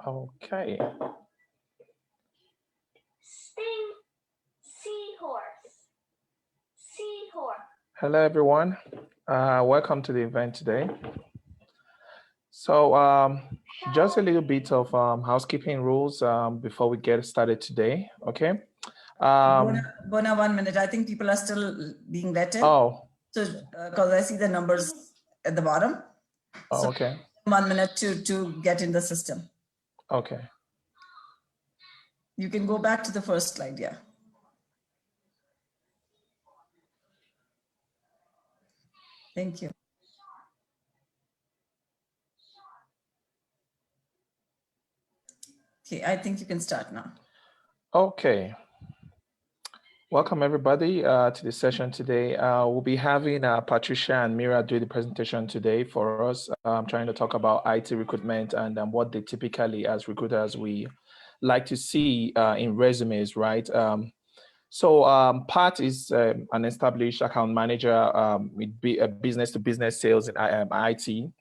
Okay. Sting, seahorse, seahorse. Hello, everyone. Welcome to the event today. So just a little bit of housekeeping rules before we get started today, okay? Bona, 1 minute. I think people are still being vetted. Oh. So, because I see the numbers at the bottom. Oh, okay. 1 minute to get in the system. Okay. You can go back to the first slide, yeah. Thank you. Okay, I think you can start now. Okay. Welcome everybody to the session today. We'll be having Patricia and Mira do the presentation today for us, trying to talk about IT recruitment and what they typically as recruiters we like to see in resumes, right? Pat is an established account manager with business-to-business sales in IT.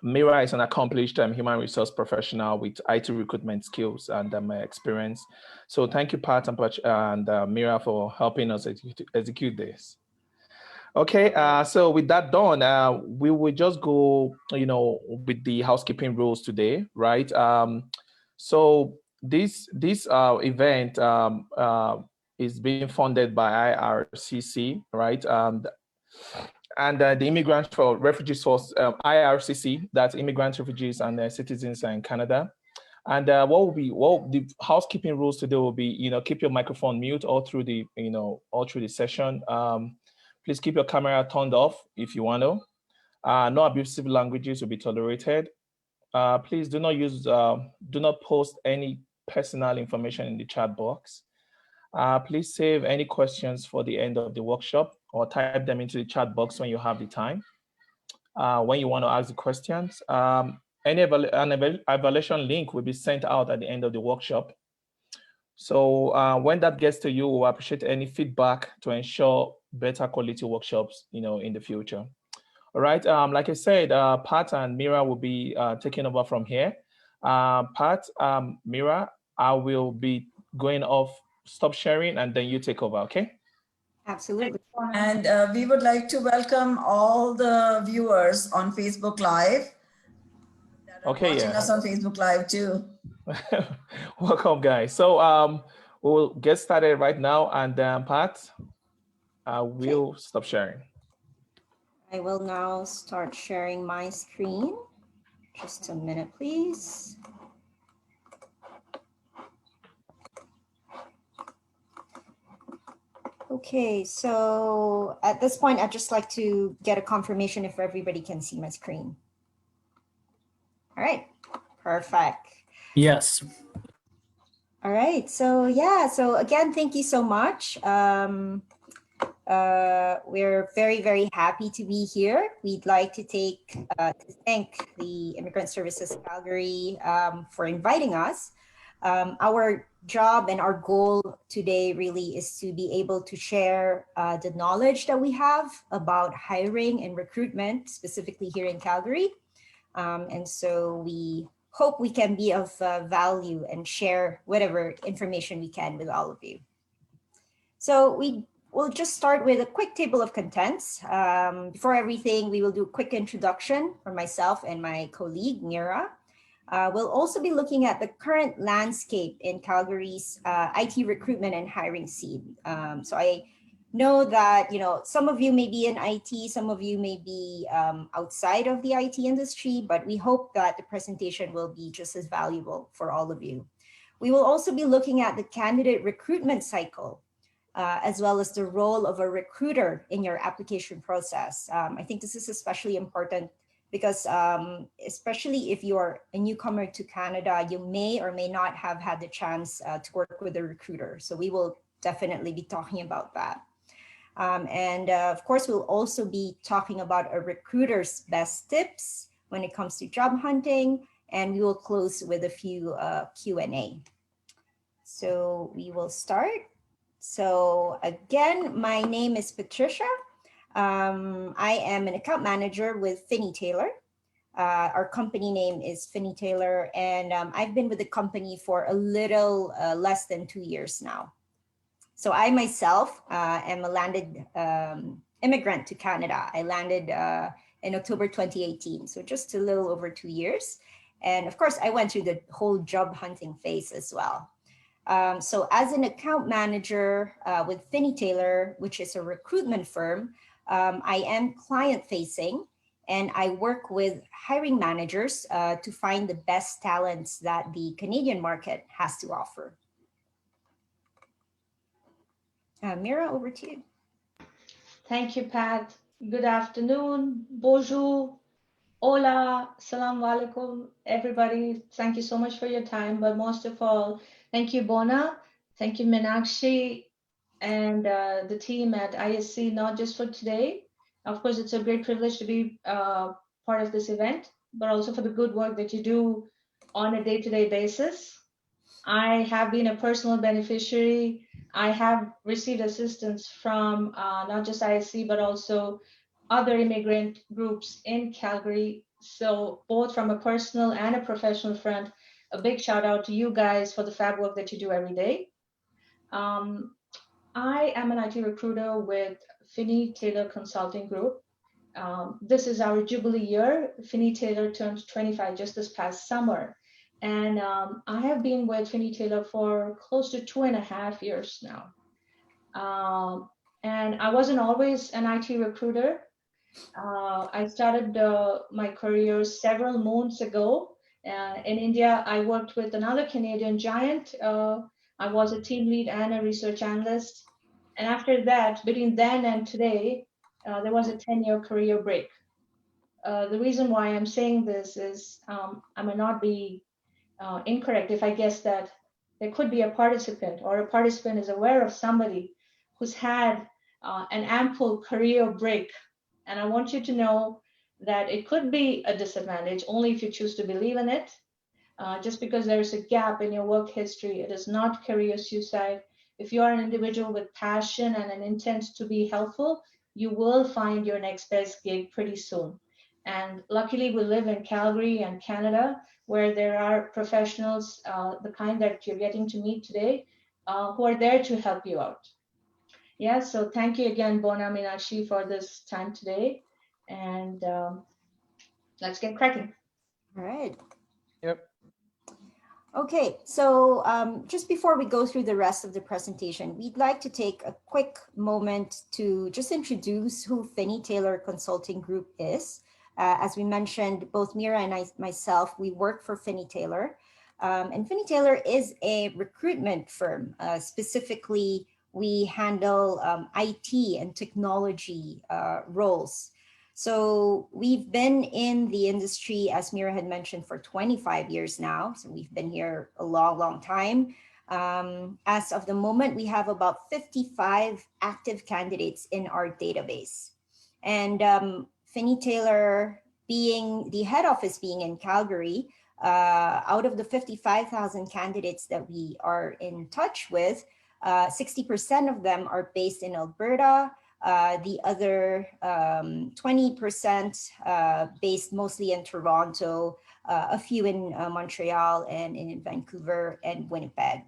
Mira is an accomplished human resource professional with IT recruitment skills and experience. So thank you, Pat and Mira, for helping us execute this. Okay, so with that done, we will just go, with the housekeeping rules today, right? So this event is being funded by IRCC, right? And the Immigrant for Refugee Source, IRCC, that's Immigrants, Refugees, and Citizens in Canada. And what the housekeeping rules today will be, keep your microphone mute all through the, session. Please keep your camera turned off if you want to. No abusive languages will be tolerated. Please do not post any personal information in the chat box. Please save any questions for the end of the workshop or type them into the chat box when you have the time. When you want to ask the questions, any evaluation link will be sent out at the end of the workshop. So when that gets to you, we'll appreciate any feedback to ensure better quality workshops, in the future. All right, like I said, Pat and Mira will be taking over from here. Pat, Mira, I will be going off, stop sharing, and then you take over, okay? Absolutely. And we would like to welcome all the viewers on Facebook Live. Okay, watching us on Facebook Live too. Welcome, guys. So we'll get started right now, and Pat, I will stop sharing. I will now start sharing my screen. Just a minute, please. Okay, so at this point, I'd just like to get a confirmation if everybody can see my screen. All right, perfect. Yes. All right, so yeah, so again, thank you so much. We're very, very happy to be here. We'd like to thank the Immigrant Services Calgary for inviting us. Our job and our goal today really is to be able to share the knowledge that we have about hiring and recruitment, specifically here in Calgary. And so we hope we can be of value and share whatever information we can with all of you. So we'll just start with a quick table of contents. Before everything, we will do a quick introduction for myself and my colleague, Mira. We'll also be looking at the current landscape in Calgary's IT recruitment and hiring scene. So I know that some of you may be in IT, some of you may be outside of the IT industry, but we hope that the presentation will be just as valuable for all of you. We will also be looking at the candidate recruitment cycle, as well as the role of a recruiter in your application process. I think this is especially important because especially if you're a newcomer to Canada, you may or may not have had the chance to work with a recruiter. So we will definitely be talking about that. And of course, we'll also be talking about a recruiter's best tips when it comes to job hunting, and we will close with a few Q&A. So we will start. So again, my name is Patricia. I am an account manager with Finney Taylor. Our company name is Finney Taylor, and I've been with the company for a little less than 2 years now. So I myself am a landed immigrant to Canada. I landed in October 2018, so just a little over 2 years. And of course, I went through the whole job hunting phase as well. So as an account manager with Finney Taylor, which is a recruitment firm, I am client facing, and I work with hiring managers to find the best talents that the Canadian market has to offer. Mira, over to you. Thank you, Pat. Good afternoon. Bonjour. Hola. Assalamu alaikum, everybody. Thank you so much for your time. But most of all, thank you, Bona. Thank you, Meenakshi, and the team at ISC, not just for today. Of course, it's a great privilege to be part of this event, but also for the good work that you do on a day-to-day basis. I have been a personal beneficiary. I have received assistance from not just ISC, but also other immigrant groups in Calgary. So both from a personal and a professional front, a big shout out to you guys for the fab work that you do every day. I am an IT recruiter with Finney Taylor Consulting Group. This is our Jubilee year. Finney Taylor turned 25 just this past summer. And I have been with Finney Taylor for close to 2.5 years now. And I wasn't always an IT recruiter. I started my career several moons ago. In India, I worked with another Canadian giant. I was a team lead and a research analyst. And after that, between then and today, there was a 10-year career break. The reason why I'm saying this is I may not be incorrect if I guess that there could be a participant, or a participant is aware of somebody who's had an ample career break. And I want you to know that it could be a disadvantage only if you choose to believe in it. Just because there's a gap in your work history, it is not career suicide. If you are an individual with passion and an intent to be helpful, you will find your next best gig pretty soon. And luckily, we live in Calgary and Canada, where there are professionals, the kind that you're getting to meet today, who are there to help you out. Yeah, so thank you again, Bona, Meenakshi, for this time today. And let's get cracking. All right. Yep. Okay, so just before we go through the rest of the presentation, we'd like to take a quick moment to just introduce who Finney Taylor Consulting Group is. As we mentioned, both Mira and myself, we work for Finney Taylor. And Finney Taylor is a recruitment firm. Specifically, we handle IT and technology roles. So we've been in the industry, as Mira had mentioned, for 25 years now. So we've been here a long, long time. As of the moment, we have about 55 active candidates in our database. And Finney Taylor, being the head office being in Calgary, out of the 55,000 candidates that we are in touch with, 60% of them are based in Alberta. The other 20% based mostly in Toronto, a few in Montreal and in Vancouver and Winnipeg.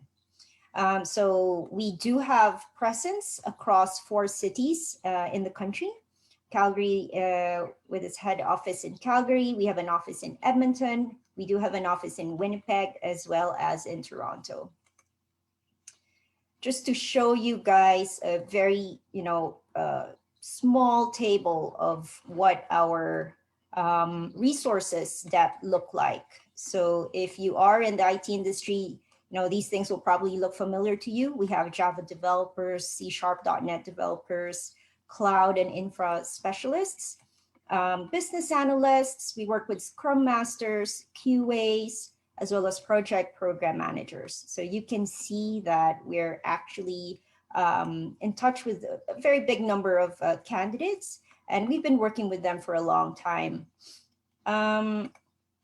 So we do have presence across 4 cities in the country. Calgary, with its head office in Calgary. We have an office in Edmonton. We do have an office in Winnipeg as well as in Toronto. Just to show you guys a very, small table of what our resources that look like. So if you are in the IT industry, these things will probably look familiar to you. We have Java developers, C#.NET developers, cloud and infra specialists, business analysts. We work with Scrum Masters, QAs, as well as project program managers. So you can see that we're actually in touch with a very big number of candidates, and we've been working with them for a long time.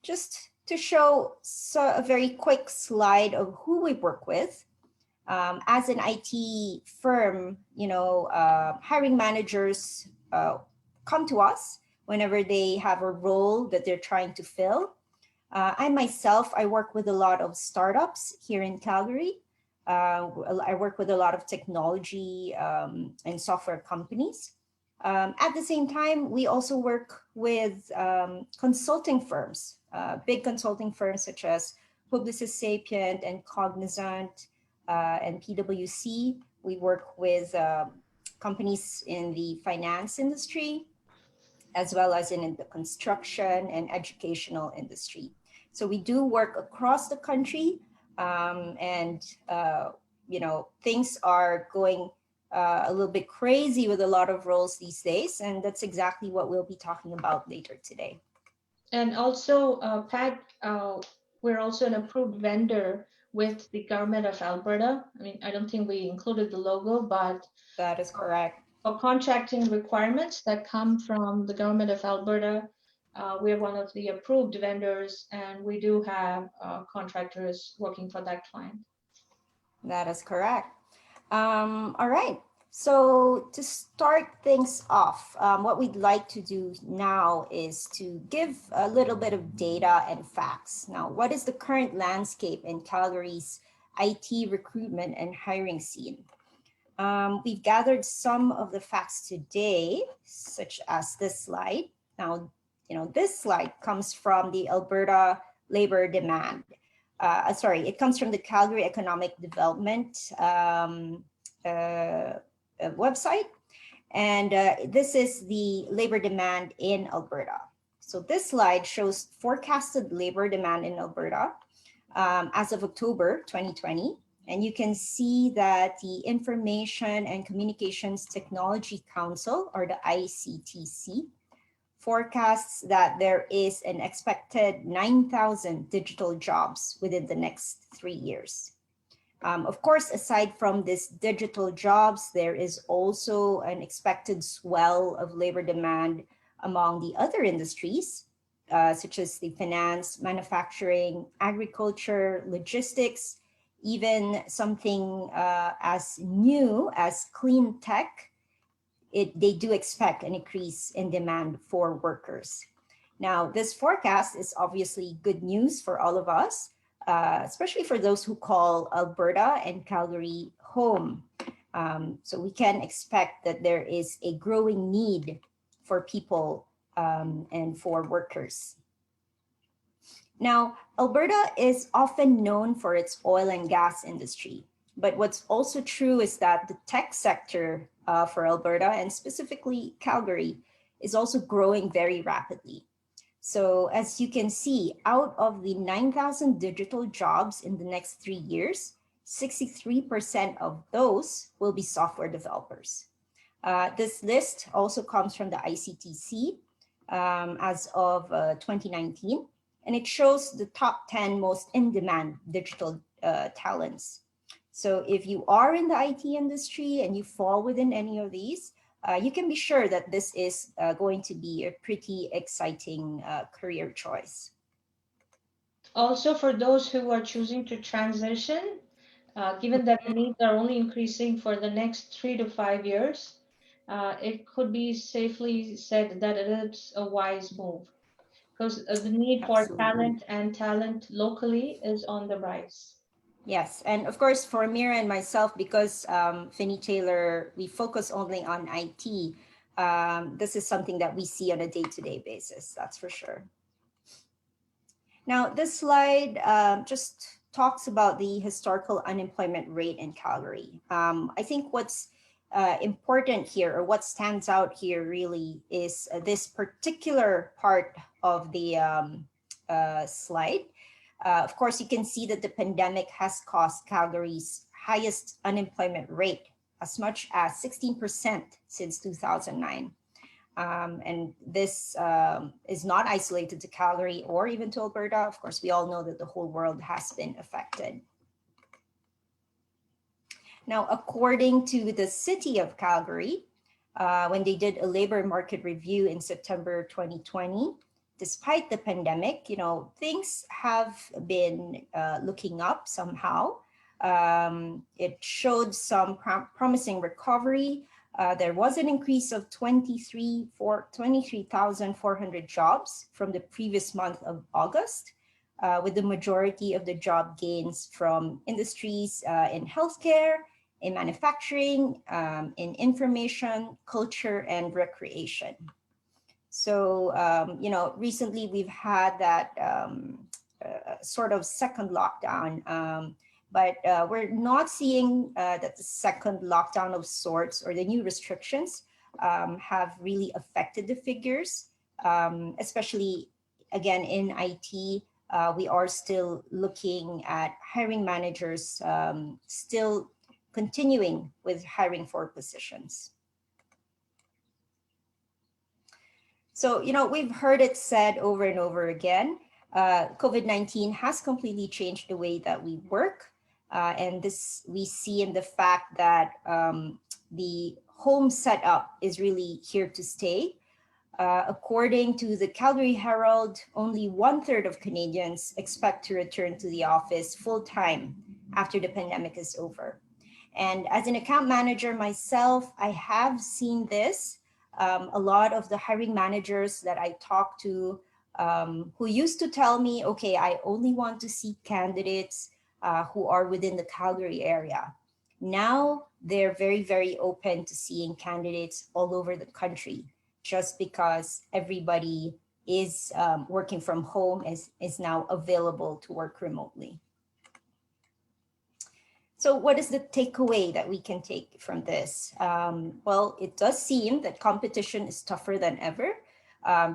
Just to show a very quick slide of who we work with. As an IT firm, hiring managers come to us whenever they have a role that they're trying to fill. I myself, I work with a lot of startups here in Calgary. I work with a lot of technology and software companies. At the same time, we also work with consulting firms, big consulting firms such as Publicis Sapient and Cognizant and PwC. We work with companies in the finance industry, as well as in the construction and educational industry. So we do work across the country, and things are going a little bit crazy with a lot of roles these days, and that's exactly what we'll be talking about later today. And also, Pat, we're also an approved vendor with the government of Alberta. I mean, I don't think we included the logo, but That is correct. for contracting requirements that come from the government of Alberta, we're one of the approved vendors, and we do have contractors working for that client. That is correct. All right. So to start things off, what we'd like to do now is to give a little bit of data and facts. Now, what is the current landscape in Calgary's IT recruitment and hiring scene? We've gathered some of the facts today, such as this slide. Now, this slide comes from the Alberta labor demand. It comes from the Calgary Economic Development website. And this is the labor demand in Alberta. So this slide shows forecasted labor demand in Alberta as of October 2020. And you can see that the Information and Communications Technology Council, or the ICTC, forecasts that there is an expected 9,000 digital jobs within the next 3 years. Of course, aside from these digital jobs, there is also an expected swell of labor demand among the other industries, such as the finance, manufacturing, agriculture, logistics, even something as new as clean tech. They do expect an increase in demand for workers. Now, this forecast is obviously good news for all of us, especially for those who call Alberta and Calgary home. So we can expect that there is a growing need for people and for workers. Now, Alberta is often known for its oil and gas industry, but what's also true is that the tech sector for Alberta, and specifically Calgary, is also growing very rapidly. So as you can see, out of the 9,000 digital jobs in the next 3 years, 63% of those will be software developers. This list also comes from the ICTC as of 2019, and it shows the top 10 most in-demand digital talents. So if you are in the IT industry and you fall within any of these, you can be sure that this is going to be a pretty exciting career choice. Also, for those who are choosing to transition, given that the needs are only increasing for the next 3 to 5 years, it could be safely said that it is a wise move, because the need for talent and talent locally is on the rise. Yes, and of course for Mira and myself, because Finney Taylor, we focus only on IT, this is something that we see on a day-to-day basis, that's for sure. Now, this slide just talks about the historical unemployment rate in Calgary. I think what's important here, or what stands out here really, is this particular part of the slide. Of course, you can see that the pandemic has caused Calgary's highest unemployment rate, as much as 16% since 2009. And this is not isolated to Calgary or even to Alberta. Of course, we all know that the whole world has been affected. Now, according to the city of Calgary, when they did a labor market review in September 2020, despite the pandemic, things have been looking up somehow. It showed some promising recovery There was an increase of 23,400 jobs from the previous month of August, with the majority of the job gains from industries in healthcare, in manufacturing, in information, culture, and recreation. So, recently we've had that sort of second lockdown, but we're not seeing that the second lockdown of sorts or the new restrictions have really affected the figures, especially again in IT. We are still looking at hiring managers, still continuing with hiring for positions. So, we've heard it said over and over again, COVID-19 has completely changed the way that we work. And this we see in the fact that the home setup is really here to stay. According to the Calgary Herald, only 1/3 of Canadians expect to return to the office full-time after the pandemic is over. And as an account manager myself, I have seen this. A lot of the hiring managers that I talk to who used to tell me, okay, I only want to see candidates who are within the Calgary area. Now they're very, very open to seeing candidates all over the country, just because everybody is working from home, is now available to work remotely. So what is the takeaway that we can take from this? Well, it does seem that competition is tougher than ever.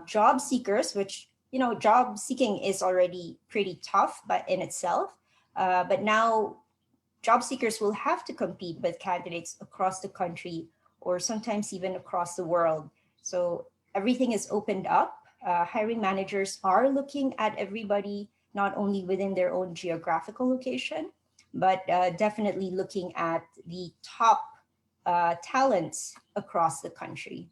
Job seekers, which, job seeking is already pretty tough in itself, but now job seekers will have to compete with candidates across the country or sometimes even across the world. So everything is opened up. Hiring managers are looking at everybody, not only within their own geographical location, but definitely looking at the top talents across the country.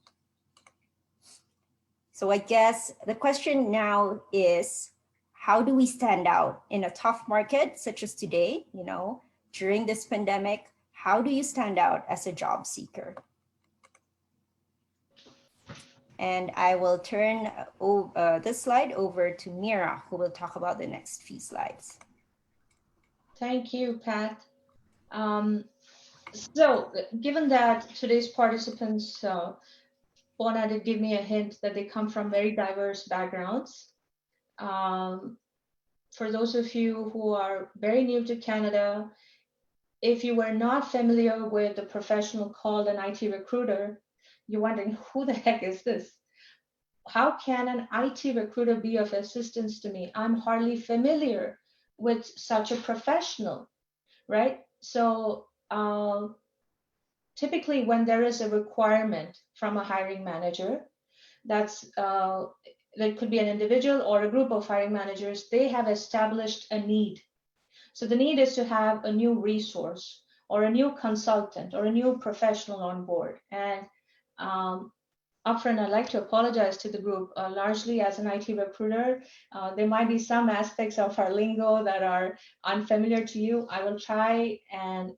So I guess the question now is, how do we stand out in a tough market such as today, during this pandemic? How do you stand out as a job seeker? And I will turn this slide over to Mira, who will talk about the next few slides. Thank you, Pat. So given that today's participants wanted to give me a hint that they come from very diverse backgrounds, for those of you who are very new to Canada, if you were not familiar with the professional called an IT recruiter, you're wondering, who the heck is this? How can an IT recruiter be of assistance to me? I'm hardly familiar with such a professional, right? So typically when there is a requirement from a hiring manager, that could be an individual or a group of hiring managers, they have established a need. So the need is to have a new resource or a new consultant or a new professional on board. And upfront, I'd like to apologize to the group. Largely as an IT recruiter, there might be some aspects of our lingo that are unfamiliar to you. I will try and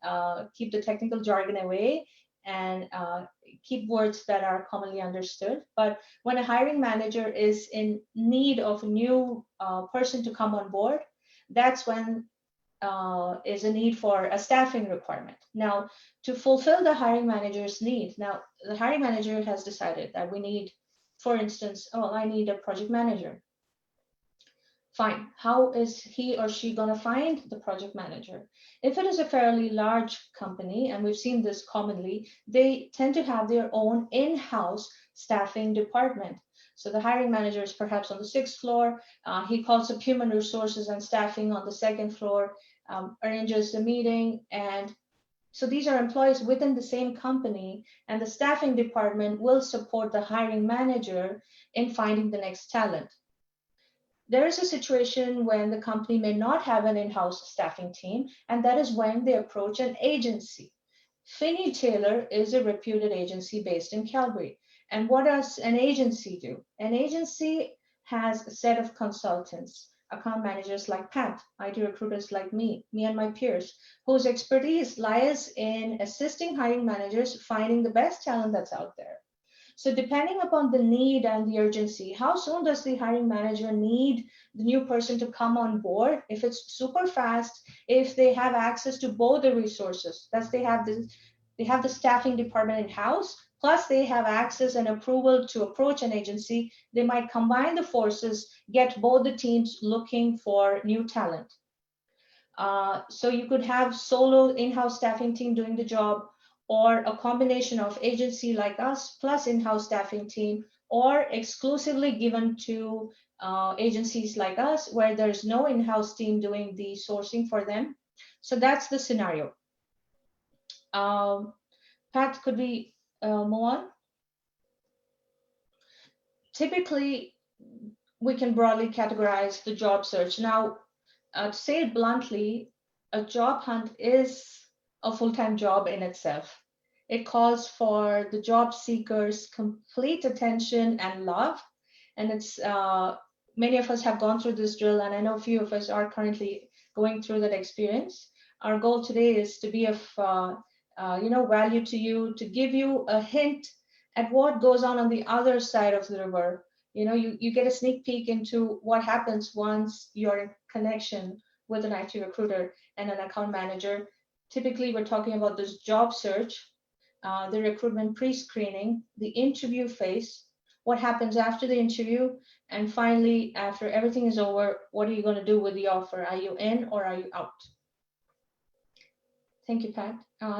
keep the technical jargon away and keep words that are commonly understood. But when a hiring manager is in need of a new person to come on board, that's when is a need for a staffing requirement. Now, to fulfill the hiring manager's need, now the hiring manager has decided that we need, for instance, I need a project manager. Fine. How is he or she going to find the project manager? If it is a fairly large company, and we've seen this commonly, they tend to have their own in-house staffing department. So the hiring manager is perhaps on the 6th floor. He calls up human resources and staffing on the 2nd floor, arranges a meeting. And so these are employees within the same company, and the staffing department will support the hiring manager in finding the next talent. There is a situation when the company may not have an in-house staffing team, and that is when they approach an agency. Finney Taylor is a reputed agency based in Calgary. And what does an agency do? An agency has a set of consultants account managers like Pat, IT recruiters like me and my peers, whose expertise lies in assisting hiring managers finding the best talent that's out there. So depending upon the need and the urgency, how soon does the hiring manager need the new person to come on board? If it's super fast, if they have access to both the resources, that they have the staffing department in-house, plus they have access and approval to approach an agency, they might combine the forces, get both the teams looking for new talent. So you could have solo in-house staffing team doing the job, or a combination of agency like us plus in-house staffing team, or exclusively given to agencies like us where there's no in-house team doing the sourcing for them. So that's the scenario. Pat, could we move on? Typically, we can broadly categorize the job search. Now, to say it bluntly, a job hunt is a full-time job in itself. It calls for the job seeker's complete attention and love. And it's many of us have gone through this drill, and I know a few of us are currently going through that experience. Our goal today is to be of value to you, to give you a hint at what goes on the other side of the river. You get a sneak peek into what happens once you're in connection with an IT recruiter and an account manager. Typically, we're talking about this job search, the recruitment pre-screening, the interview phase, what happens after the interview, and finally, after everything is over, what are you going to do with the offer? Are you in or are you out? Thank you, Pat.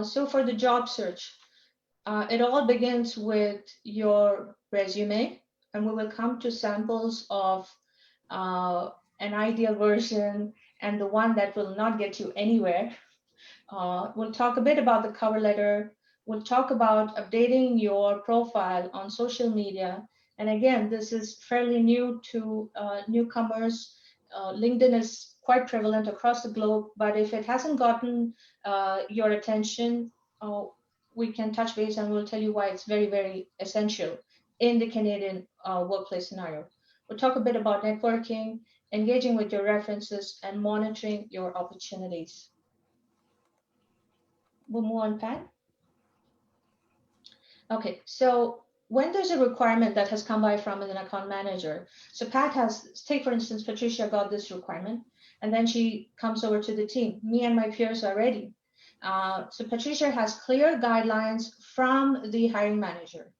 So for the job search, it all begins with your resume, and we will come to samples of an ideal version and the one that will not get you anywhere. We'll talk a bit about the cover letter. We'll talk about updating your profile on social media. And again, this is fairly new to newcomers. LinkedIn is quite prevalent across the globe, but if it hasn't gotten your attention, we can touch base and we'll tell you why it's very, very essential in the Canadian workplace scenario. We'll talk a bit about networking, engaging with your references, and monitoring your opportunities. We'll move on, Pat. Okay, so when there's a requirement that has come by from an account manager, so Pat has, take for instance, Patricia got this requirement, and then she comes over to the team. Me and my peers are ready. So Patricia has clear guidelines from the hiring manager.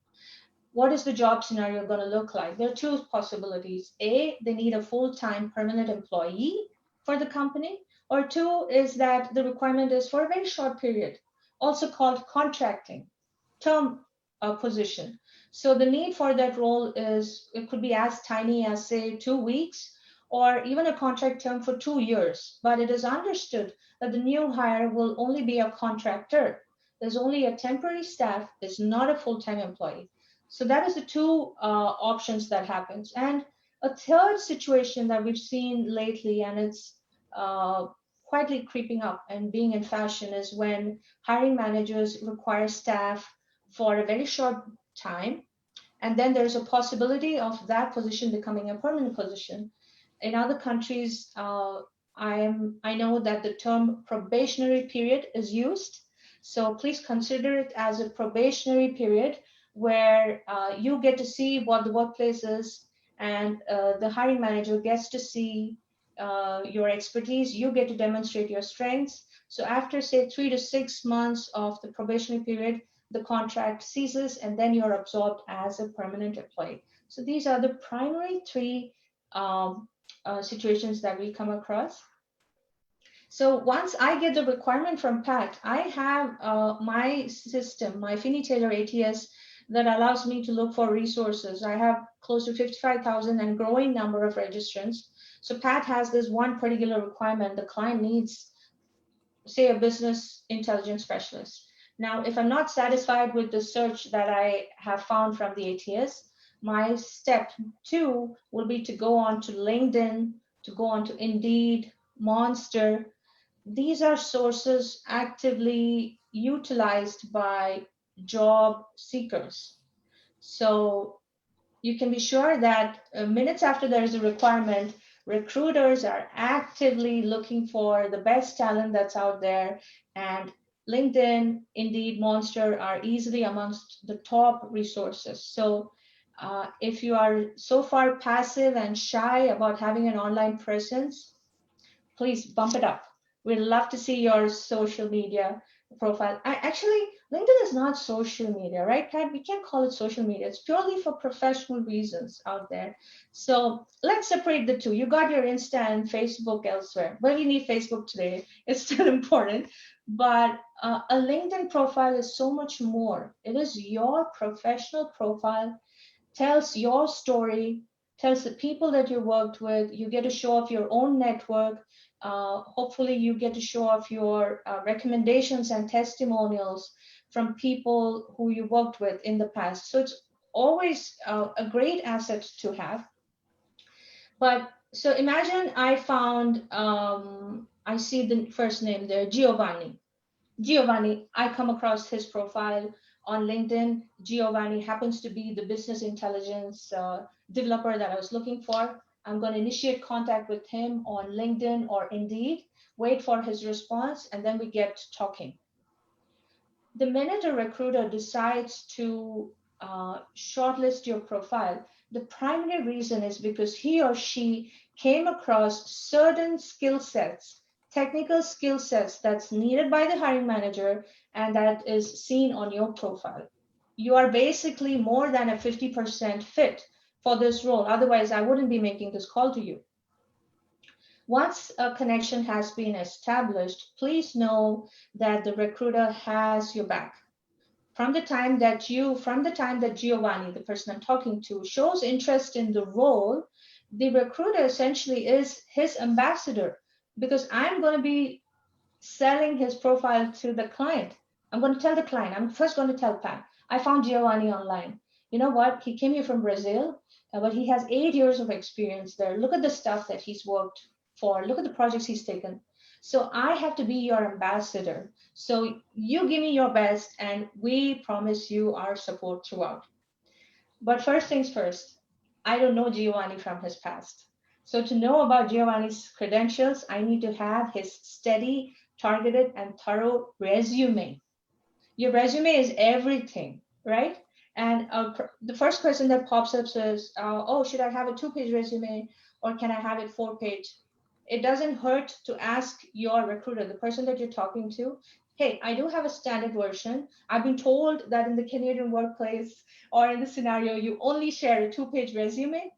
What is the job scenario going to look like? There are two possibilities. A, they need a full-time permanent employee for the company, or two is that the requirement is for a very short period, also called contracting, term position. So the need for that role is, it could be as tiny as say 2 weeks, or even a contract term for 2 years, but it is understood that the new hire will only be a contractor. There's only a temporary staff, is not a full-time employee. So that is the two options that happens. And a third situation that we've seen lately, and it's quietly creeping up and being in fashion, is when hiring managers require staff for a very short time, and then there's a possibility of that position becoming a permanent position. In other countries, I know that the term probationary period is used. So please consider it as a probationary period where you get to see what the workplace is, and the hiring manager gets to see your expertise. You get to demonstrate your strengths. So after say 3 to 6 months of the probationary period, the contract ceases and then you're absorbed as a permanent employee. So these are the primary three situations that we come across. So once I get the requirement from Pat, I have my system, my FiniTailor ATS, that allows me to look for resources. I have close to 55,000 and growing number of registrants. So Pat has this one particular requirement. The client needs, say, a business intelligence specialist. Now, if I'm not satisfied with the search that I have found from the ATS, my step 2 will be to go on to LinkedIn, to go on to Indeed, Monster. These are sources actively utilized by job seekers. So you can be sure that minutes after there is a requirement, Recruiters are actively looking for the best talent that's out there, and LinkedIn, Indeed, Monster are easily amongst the top resources. So if you are so far passive and shy about having an online presence, please bump it up. We'd love to see your social media profile. Actually, LinkedIn is not social media, right, Kat? We can't call it social media. It's purely for professional reasons out there. So let's separate the two. You got your Insta and Facebook elsewhere. Well, you need Facebook today. It's still important. But a LinkedIn profile is so much more. It is your professional profile, tells your story, tells the people that you worked with. You get to show off your own network. Hopefully, you get to show off your recommendations and testimonials from people who you worked with in the past. So it's always a great asset to have. But so imagine I found, I see the first name there, Giovanni. Giovanni, I come across his profile on LinkedIn. Giovanni happens to be the business intelligence developer that I was looking for. I'm going to initiate contact with him on LinkedIn or Indeed, wait for his response, and then we get talking. The minute a recruiter decides to shortlist your profile, the primary reason is because he or she came across certain skill sets, technical skill sets that's needed by the hiring manager and that is seen on your profile. You are basically more than a 50% fit for this role. Otherwise, I wouldn't be making this call to you. Once a connection has been established, please know that the recruiter has your back. From the time that Giovanni, the person I'm talking to, shows interest in the role, the recruiter essentially is his ambassador, because I'm going to be selling his profile to the client. I'm going to tell the client, I'm first going to tell Pat, I found Giovanni online. You know what? He came here from Brazil, but he has 8 years of experience there. Look at the stuff that he's worked for. Look at the projects he's taken. So I have to be your ambassador. So you give me your best, and we promise you our support throughout. But first things first, I don't know Giovanni from his past. So to know about Giovanni's credentials, I need to have his steady, targeted, and thorough resume. Your resume is everything, right? And the first question that pops up says, oh, should I have a 2-page resume or can I have it 4-page? It doesn't hurt to ask your recruiter, the person that you're talking to, hey, I do have a standard version. I've been told that in the Canadian workplace or in the scenario, you only share a 2-page resume.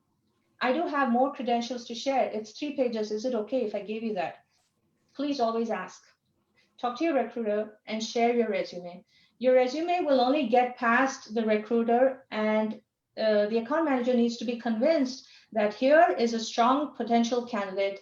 I do have more credentials to share. It's 3 pages. Is it okay if I gave you that? Please always ask. Talk to your recruiter and share your resume. Your resume will only get past the recruiter, and the account manager needs to be convinced that here is a strong potential candidate.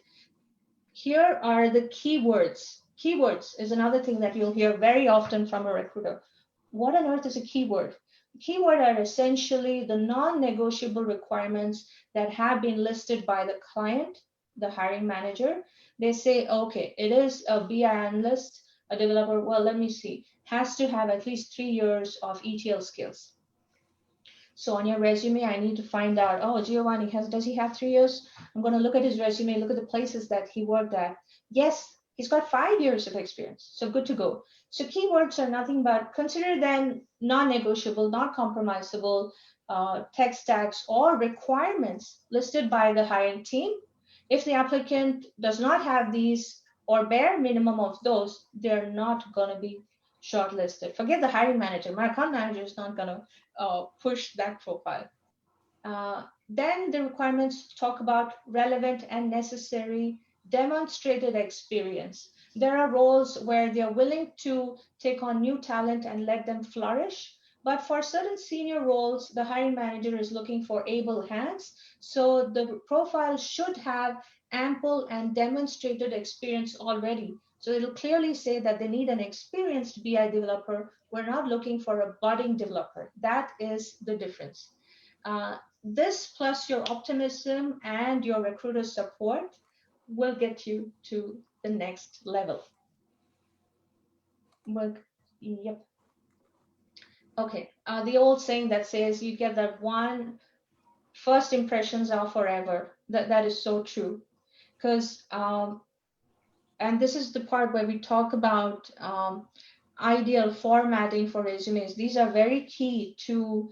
Here are the keywords. Keywords is another thing that you'll hear very often from a recruiter. What on earth is a keyword? Keyword are essentially the non-negotiable requirements that have been listed by the client, the hiring manager. They say, okay, it is a BI analyst, a developer. Well, let me see, has to have at least 3 years of ETL skills. So on your resume, I need to find out, oh, Giovanni, does he have 3 years? I'm going to look at his resume, look at the places that he worked at. Yes, he's got 5 years of experience. So good to go. So keywords are nothing but consider them non-negotiable, not compromisable tech stacks or requirements listed by the hiring team. If the applicant does not have these or bare minimum of those, they're not going to be shortlisted. Forget the hiring manager. My account manager is not going to push that profile. Then the requirements talk about relevant and necessary demonstrated experience. There are roles where they're willing to take on new talent and let them flourish. But for certain senior roles, the hiring manager is looking for able hands. So the profile should have ample and demonstrated experience already. So it'll clearly say that they need an experienced BI developer. We're not looking for a budding developer. That is the difference. This plus your optimism and your recruiter support will get you to the next level. Yep. Okay, the old saying that says you get that one, first impressions are forever. That is so true. because and this is the part where we talk about ideal formatting for resumes. These are very key to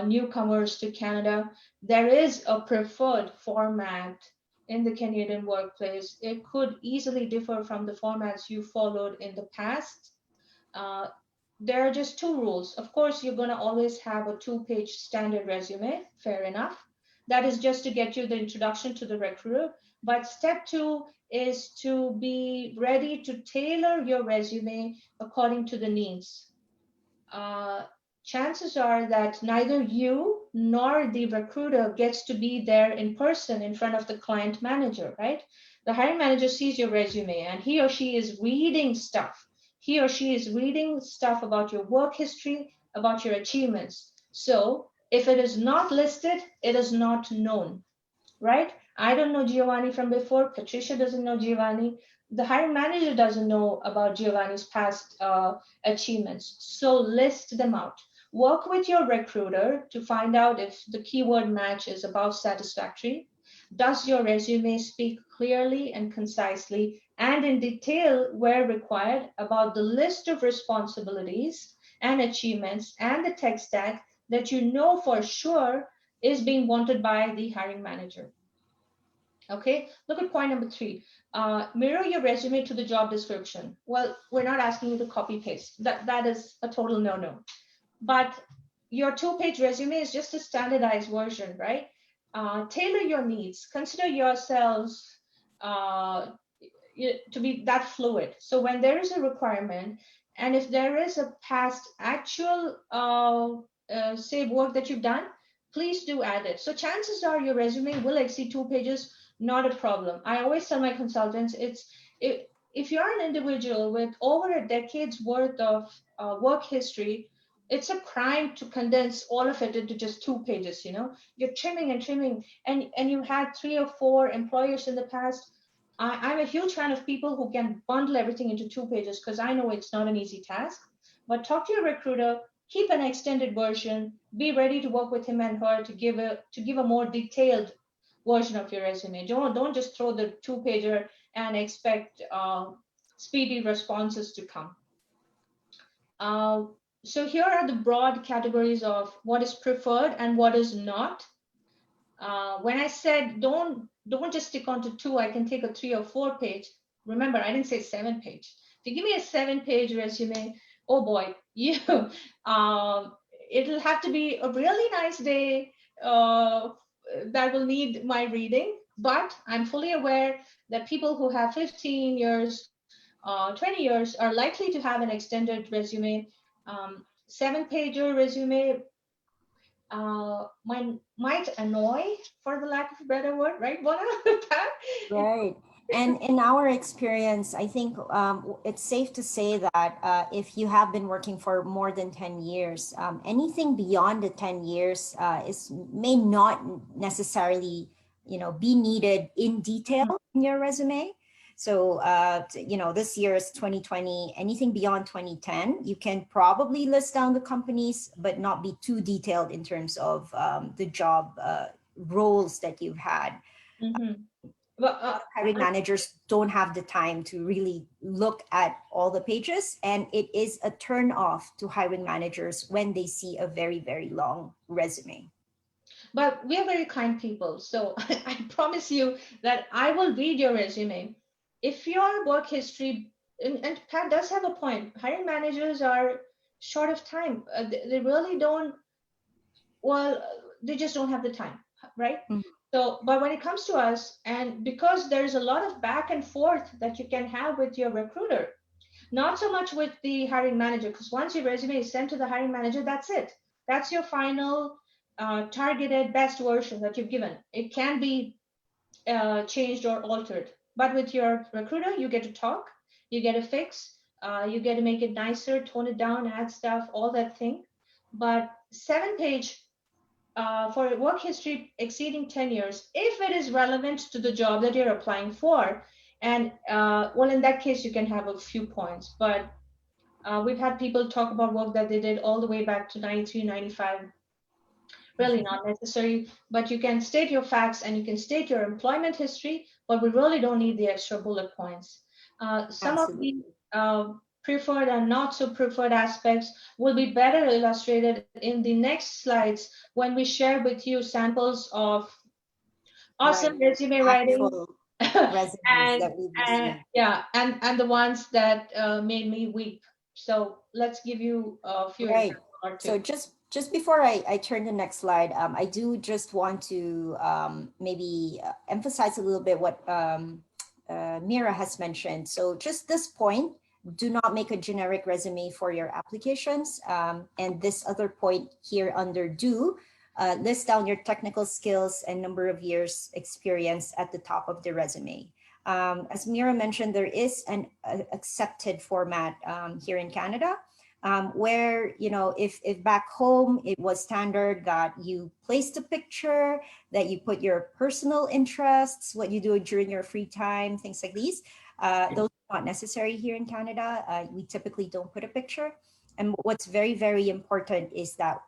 newcomers to Canada. There is a preferred format in the Canadian workplace. It could easily differ from the formats you followed in the past. Uh, there are just two rules. Of course, you're going to always have a two-page standard resume, fair enough. That is just to get you the introduction to the recruiter. But step two is to be ready to tailor your resume according to the needs. Chances are that neither you nor the recruiter gets to be there in person in front of the client manager, right? The hiring manager sees your resume and he or she is reading stuff. He or she is reading stuff about your work history, about your achievements. So if it is not listed, it is not known, right? I don't know Giovanni from before. Patricia doesn't know Giovanni. The hiring manager doesn't know about Giovanni's past achievements. So list them out. Work with your recruiter to find out if the keyword match is above satisfactory. Does your resume speak clearly and concisely and in detail where required about the list of responsibilities and achievements and the tech stack that you know for sure is being wanted by the hiring manager? Okay, look at point number 3. Mirror your resume to the job description. Well, we're not asking you to copy paste. That is a total no-no. But your 2-page resume is just a standardized version, right? Tailor your needs. Consider yourselves to be that fluid. So when there is a requirement, and if there is a past actual say work that you've done, please do add it. So chances are your resume will exceed 2 pages, not a problem. I always tell my consultants, if you're an individual with over a decade's worth of work history, it's a crime to condense all of it into just 2 pages. You're trimming and trimming, and you had 3 or 4 employers in the past. I'm a huge fan of people who can bundle everything into 2 pages, because I know it's not an easy task. But talk to your recruiter, keep an extended version, be ready to work with him and her to give a more detailed version of your resume. Don't just throw the 2-pager and expect speedy responses to come. So here are the broad categories of what is preferred and what is not. When I said don't just stick on to 2, I can take a 3 or 4 page. Remember, I didn't say 7 page. If you give me a 7-page resume, oh boy, it'll have to be a really nice day that will need my reading. But I'm fully aware that people who have 15 years, 20 years are likely to have an extended resume. 7-pager resume might annoy, for the lack of a better word, right, Bona? Right. And in our experience, I think it's safe to say that if you have been working for more than 10 years, anything beyond the 10 years may not necessarily, be needed in detail in your resume. So, this year is 2020, anything beyond 2010, you can probably list down the companies, but not be too detailed in terms of the job roles that you've had. Mm-hmm. Well, hiring managers don't have the time to really look at all the pages, and it is a turn off to hiring managers when they see a very, very long resume. But we are very kind people, so I promise you that I will read your resume. If your work history, and Pat does have a point, hiring managers are short of time. They really don't, well, they just don't have the time, right? Mm-hmm. So, but when it comes to us, and because there's a lot of back and forth that you can have with your recruiter, not so much with the hiring manager, because once your resume is sent to the hiring manager, that's it. That's your final targeted best version that you've given. It can be changed or altered. But with your recruiter, you get to talk, you get to fix, you get to make it nicer, tone it down, add stuff, all that thing. But 7-page for work history exceeding 10 years, if it is relevant to the job that you're applying for, and well, in that case, you can have a few points. But we've had people talk about work that they did all the way back to 93, 95. really not necessary, but you can state your facts and you can state your employment history, but we really don't need the extra bullet points. Some of the Absolutely. preferred and not so preferred aspects will be better illustrated in the next slides when we share with you samples of awesome Right. resume writing Actual resumes and that we and received. yeah, and the ones that made me weep. So let's give you a few Right. examples or two. So just before I turn the next slide, I do just want to maybe emphasize a little bit what Mira has mentioned. So just this point, do not make a generic resume for your applications. And this other point here under do, list down your technical skills and number of years experience at the top of the resume. As Mira mentioned, there is an accepted format here in Canada. Where, you know, if back home it was standard that you placed a picture, that you put your personal interests, what you do during your free time, things like these, those are not necessary here in Canada. We typically don't put a picture. And what's very, very important is that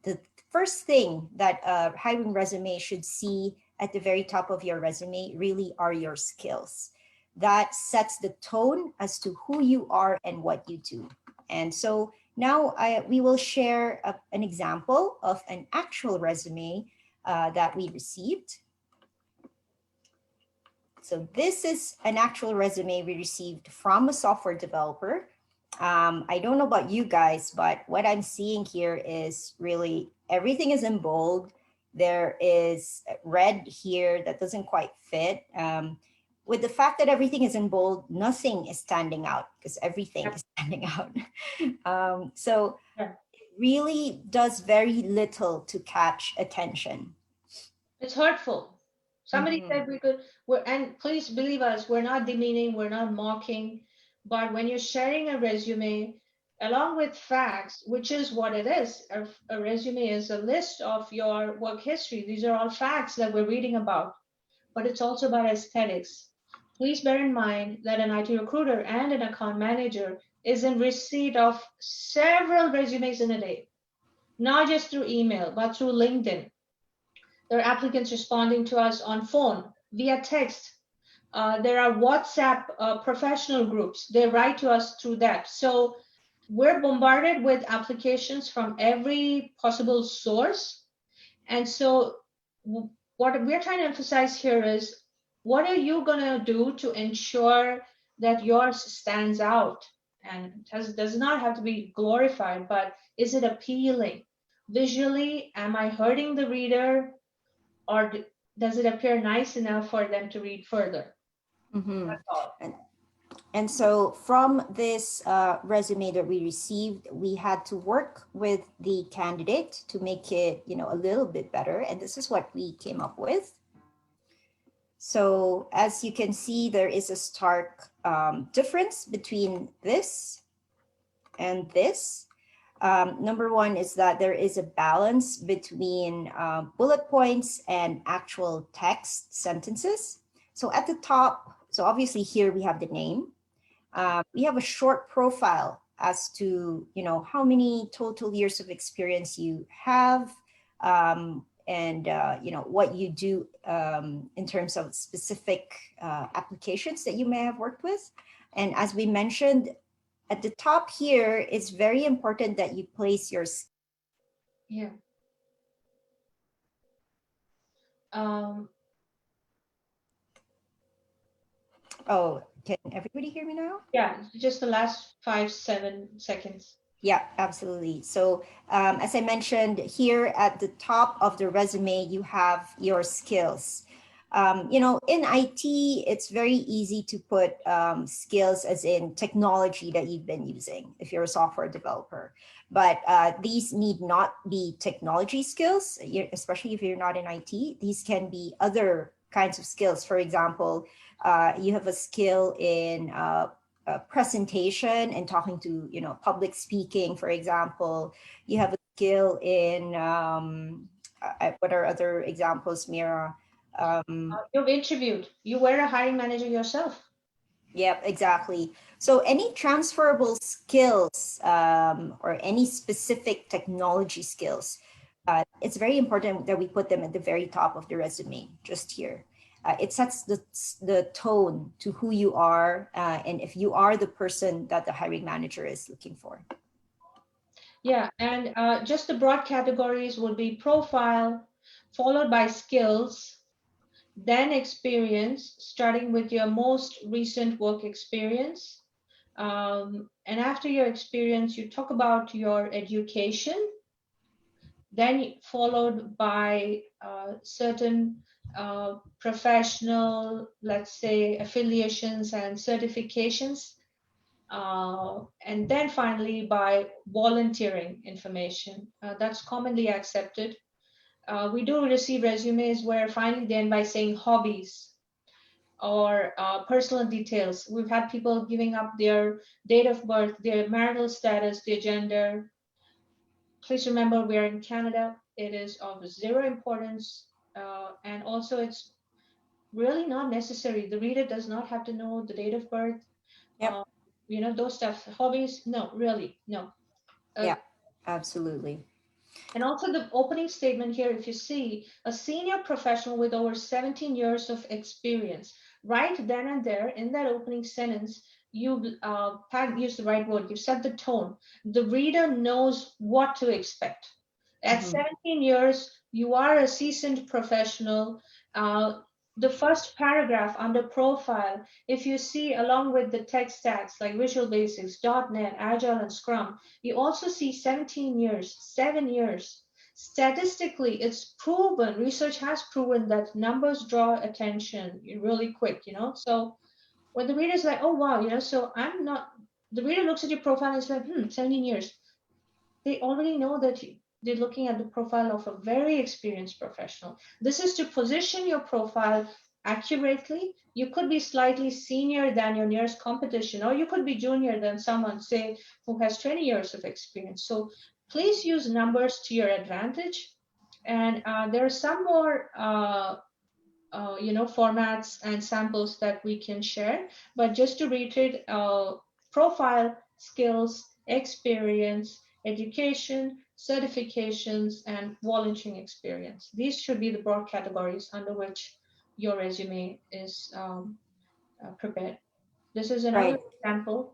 the first thing that a hiring resume should see at the very top of your resume really are your skills. That sets the tone as to who you are and what you do. And so now we will share an example of an actual resume that we received. So this is an actual resume we received from a software developer. I don't know about you guys, but what I'm seeing here is really everything is in bold. There is red here that doesn't quite fit. With the fact that everything is in bold, nothing is standing out because everything is standing out. So it really does very little to catch attention. It's hurtful. Somebody said we could, and please believe us, we're not demeaning, we're not mocking, but when you're sharing a resume along with facts, which is what it is, a resume is a list of your work history. These are all facts that we're reading about, but it's also about aesthetics. Please bear in mind that an IT recruiter and an account manager is in receipt of several resumes in a day, not just through email, but through LinkedIn. There are applicants responding to us on phone, via text. There are WhatsApp professional groups. They write to us through that. So we're bombarded with applications from every possible source. And so what we're trying to emphasize here is, what are you going to do to ensure that yours stands out? And does not have to be glorified, but is it appealing? Visually, am I hurting the reader? Or does it appear nice enough for them to read further? Mm-hmm. That's all. And so from this resume that we received, we had to work with the candidate to make it, you know, a little bit better. And this is what we came up with. So as you can see, there is a stark difference between this and this. Number one is that there is a balance between bullet points and actual text sentences. So at the top, so obviously here we have the name. We have a short profile as to, you know, how many total years of experience you have, and you know, what you do in terms of specific applications that you may have worked with. And as we mentioned, at the top here, it's very important that you place your. Yeah. Oh, can everybody hear me now? Yeah, just the last 5-7 seconds. Yeah, absolutely. So as I mentioned, here at the top of the resume, you have your skills. You know, in IT, it's very easy to put skills as in technology that you've been using if you're a software developer. But these need not be technology skills, especially if you're not in IT. These can be other kinds of skills. For example, you have a skill in presentation and talking to, you know, public speaking, for example. You have a skill in, what are other examples, Mira? You've interviewed. You were a hiring manager yourself. Yep, exactly. So any transferable skills or any specific technology skills it's very important that we put them at the very top of the resume, just here. It sets the tone to who you are, and if you are the person that the hiring manager is looking for. Yeah, and just the broad categories would be profile, followed by skills, then experience, starting with your most recent work experience. And after your experience, you talk about your education, then followed by certain professional, let's say, affiliations and certifications. And then finally by volunteering information. That's commonly accepted. We do receive resumes where finally they end by saying hobbies or personal details. We've had people giving up their date of birth, their marital status, their gender. Please remember we're in Canada. It is of zero importance. And also it's really not necessary. The reader does not have to know the date of birth. Yep. Those stuff, hobbies, no, really, no. Yeah, absolutely. And also the opening statement here, if you see, a senior professional with over 17 years of experience, right then and there in that opening sentence, you use the right word, you set the tone. The reader knows what to expect. At 17 years, you are a seasoned professional. The first paragraph under profile, if you see along with the tech stacks like Visual Basics, .NET, Agile, and Scrum, you also see 17 years, 7 years. Statistically, it's proven, research has proven that numbers draw attention really quick, So when the reader's like, oh, wow, so the reader looks at your profile and is like, 17 years. They already know that they're looking at the profile of a very experienced professional. This is to position your profile accurately. You could be slightly senior than your nearest competition, or you could be junior than someone, say, who has 20 years of experience. So please use numbers to your advantage. And there are some more formats and samples that we can share. But just to reiterate, profile, skills, experience, education, certifications, and volunteering experience. These should be the broad categories under which your resume is prepared. This is another example.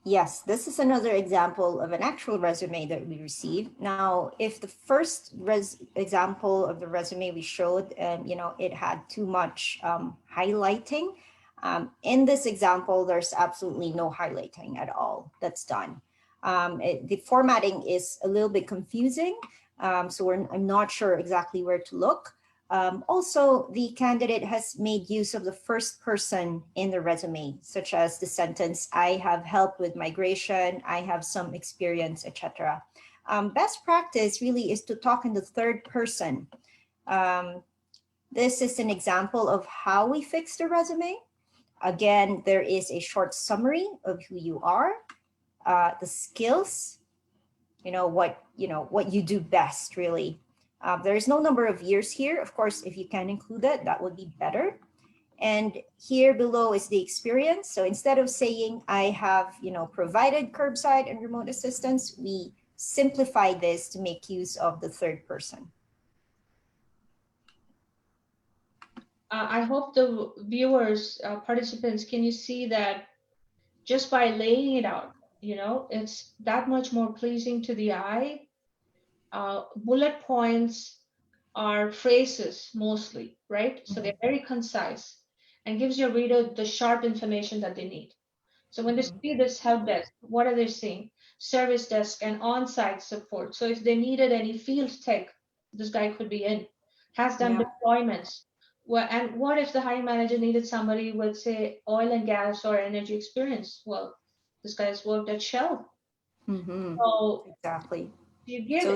Yes, this is another example of an actual resume that we received. Now, if the first example of the resume we showed, it had too much highlighting. In this example, there's absolutely no highlighting at all that's done. The formatting is a little bit confusing, so I'm not sure exactly where to look. Also, the candidate has made use of the first person in the resume, such as the sentence, I have helped with migration, I have some experience, etc. Best practice really is to talk in the third person. This is an example of how we fix the resume. Again, there is a short summary of who you are, the skills, what you do best, really. There is no number of years here. Of course, if you can include that, that would be better. And here below is the experience. So instead of saying I have, provided curbside and remote assistance, we simplify this to make use of the third person. I hope the viewers, participants, can you see that just by laying it out, it's that much more pleasing to the eye. Bullet points are phrases mostly, right? So they're very concise and gives your reader the sharp information that they need. So when they see this help desk, what are they seeing? Service desk and on-site support. So if they needed any field tech, this guy could be in. Has done deployments. Well, and what if the hiring manager needed somebody with, say, oil and gas or energy experience? Well, this guy's worked at Shell. So exactly. You give so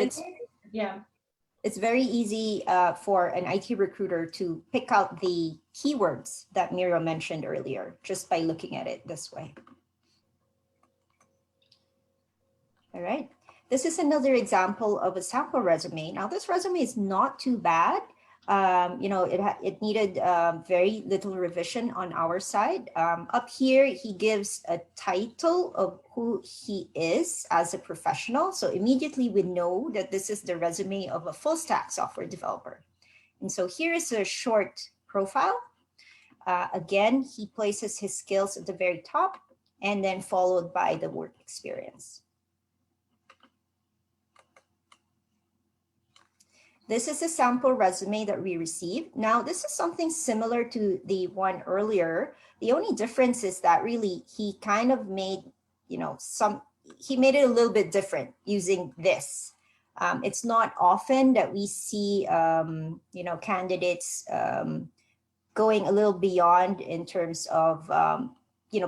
it's very easy for an IT recruiter to pick out the keywords that Miriam mentioned earlier, just by looking at it this way. All right. This is another example of a sample resume. Now, this resume is not too bad. It needed very little revision on our side. Up here, he gives a title of who he is as a professional. So immediately we know that this is the resume of a full stack software developer. And so here is a short profile. Again, he places his skills at the very top and then followed by the work experience. This is a sample resume that we received. Now, this is something similar to the one earlier. The only difference is that really he kind of made, he made it a little bit different using this. It's not often that we see, candidates going a little beyond in terms of,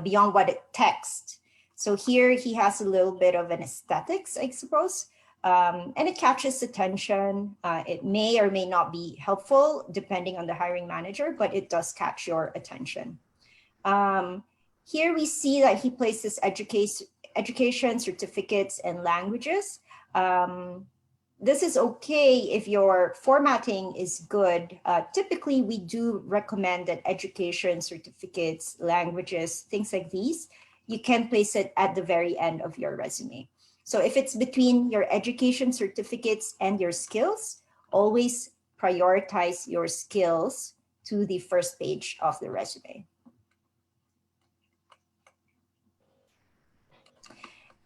beyond what it text. So here he has a little bit of an aesthetics, I suppose. And it catches attention. It may or may not be helpful depending on the hiring manager, but it does catch your attention. Here we see that he places education, certificates, and languages. This is okay if your formatting is good. Typically, we do recommend that education, certificates, languages, things like these, you can place it at the very end of your resume. So if it's between your education certificates and your skills, always prioritize your skills to the first page of the resume.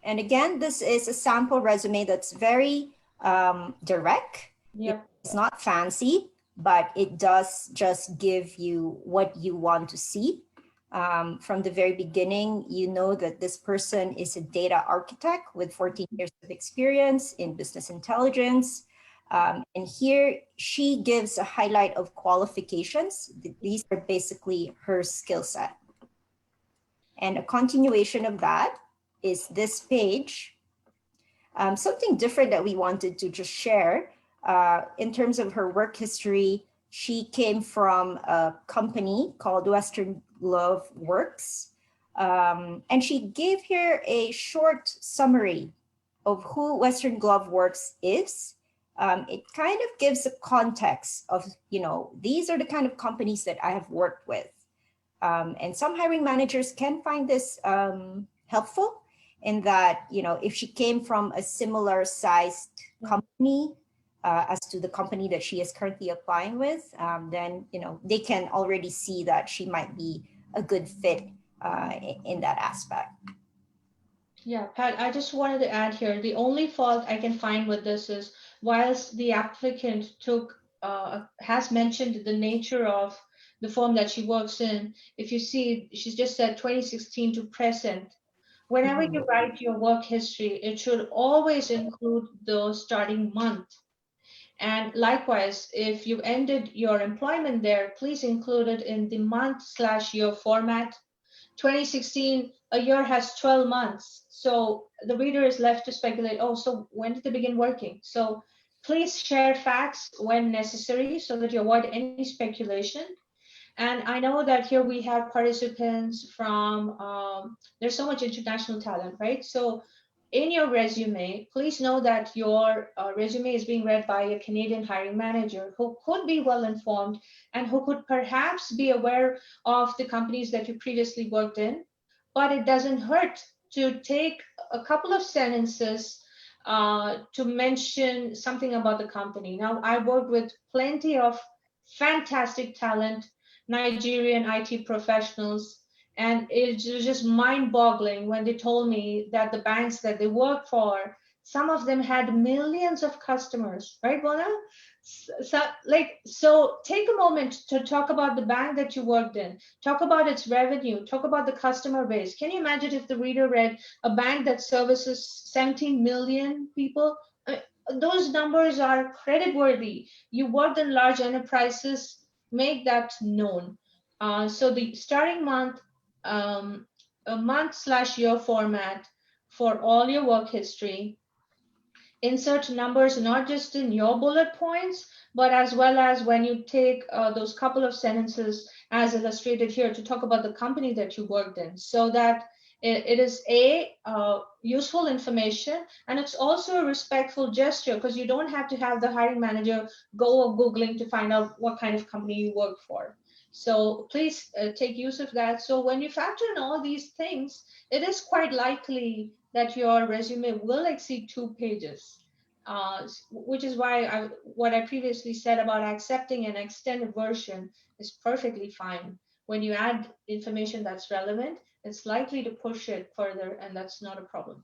And again, this is a sample resume that's very direct. Yeah. It's not fancy, but it does just give you what you want to see. From the very beginning, you know that this person is a data architect with 14 years of experience in business intelligence. And here she gives a highlight of qualifications. These are basically her skill set. And a continuation of that is this page. Something different that we wanted to just share in terms of her work history. She came from a company called Western Glove Works. And she gave here a short summary of who Western Glove Works is. It kind of gives a context of, these are the kind of companies that I have worked with. And some hiring managers can find this helpful in that, if she came from a similar sized company, as to the company that she is currently applying with, then they can already see that she might be a good fit in that aspect. Yeah, Pat, I just wanted to add here, the only fault I can find with this is whilst the applicant has mentioned the nature of the firm that she works in, if you see, she's just said 2016 to present. Whenever you write your work history, it should always include the starting month. And likewise, if you ended your employment there, please include it in the month/year format. 2016, a year has 12 months. So the reader is left to speculate, oh, so when did they begin working? So please share facts when necessary so that you avoid any speculation. And I know that here we have participants from, there's so much international talent, right? So in your resume, please know that your resume is being read by a Canadian hiring manager who could be well informed and who could perhaps be aware of the companies that you previously worked in. But it doesn't hurt to take a couple of sentences to mention something about the company. Now, I worked with plenty of fantastic talent, Nigerian IT professionals, and it's just mind-boggling when they told me that the banks that they work for, some of them had millions of customers, right, Bona? So take a moment to talk about the bank that you worked in, talk about its revenue, talk about the customer base. Can you imagine if the reader read a bank that services 17 million people? Those numbers are creditworthy. You worked in large enterprises, make that known. So the starting month, a month/year format for all your work history. Insert numbers not just in your bullet points, but as well as when you take those couple of sentences as illustrated here to talk about the company that you worked in, so that It is useful information, and it's also a respectful gesture, because you don't have to have the hiring manager go Googling to find out what kind of company you work for. So please take use of that. So when you factor in all these things, it is quite likely that your resume will exceed 2 pages. Which is why what I previously said about accepting an extended version is perfectly fine. When you add information that's relevant, it's likely to push it further, and that's not a problem.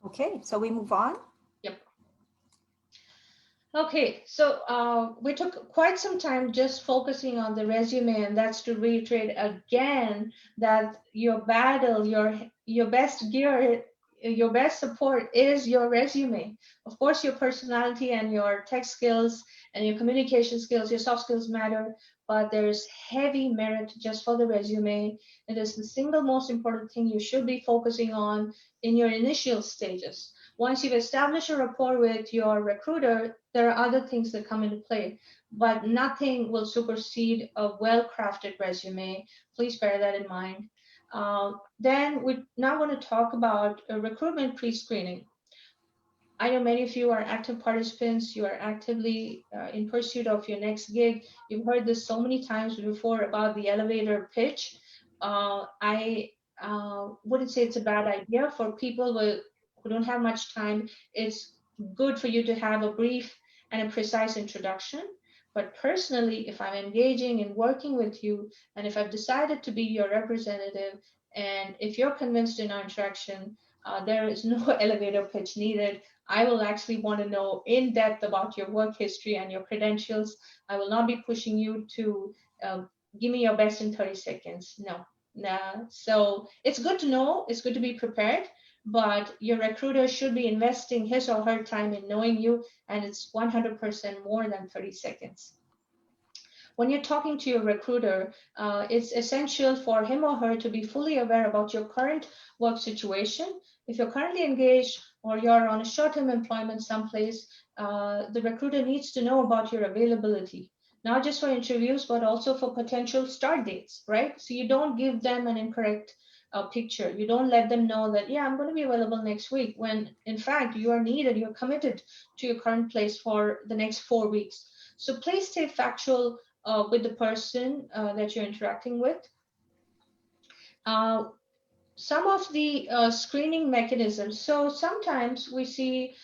Okay, so we move on. Yep. Okay, so we took quite some time just focusing on the resume, and that's to reiterate again that your battle, your best gear, your best support is your resume. Of course, your personality and your tech skills and your communication skills, your soft skills matter, but there's heavy merit just for the resume. It is the single most important thing you should be focusing on in your initial stages. Once you've established a rapport with your recruiter, there are other things that come into play, but nothing will supersede a well-crafted resume. Please bear that in mind. Then we now want to talk about recruitment pre-screening. I know many of you are active participants. You are actively in pursuit of your next gig. You've heard this so many times before about the elevator pitch. I wouldn't say it's a bad idea for people who don't have much time. It's good for you to have a brief and a precise introduction. But personally, if I'm engaging and working with you, and if I've decided to be your representative, and if you're convinced in our interaction, there is no elevator pitch needed. I will actually want to know in depth about your work history and your credentials. I will not be pushing you to give me your best in 30 seconds. No. Nah. So it's good to know, it's good to be prepared, but your recruiter should be investing his or her time in knowing you, and it's 100% more than 30 seconds. When you're talking to your recruiter, it's essential for him or her to be fully aware about your current work situation. If you're currently engaged or you're on a short-term employment someplace, the recruiter needs to know about your availability, not just for interviews, but also for potential start dates, right? So you don't give them an incorrect picture. You don't let them know that, yeah, I'm going to be available next week, when in fact you are needed, you're committed to your current place for the next 4 weeks. So please stay factual with the person that you're interacting with. Some of the screening mechanisms. So sometimes we see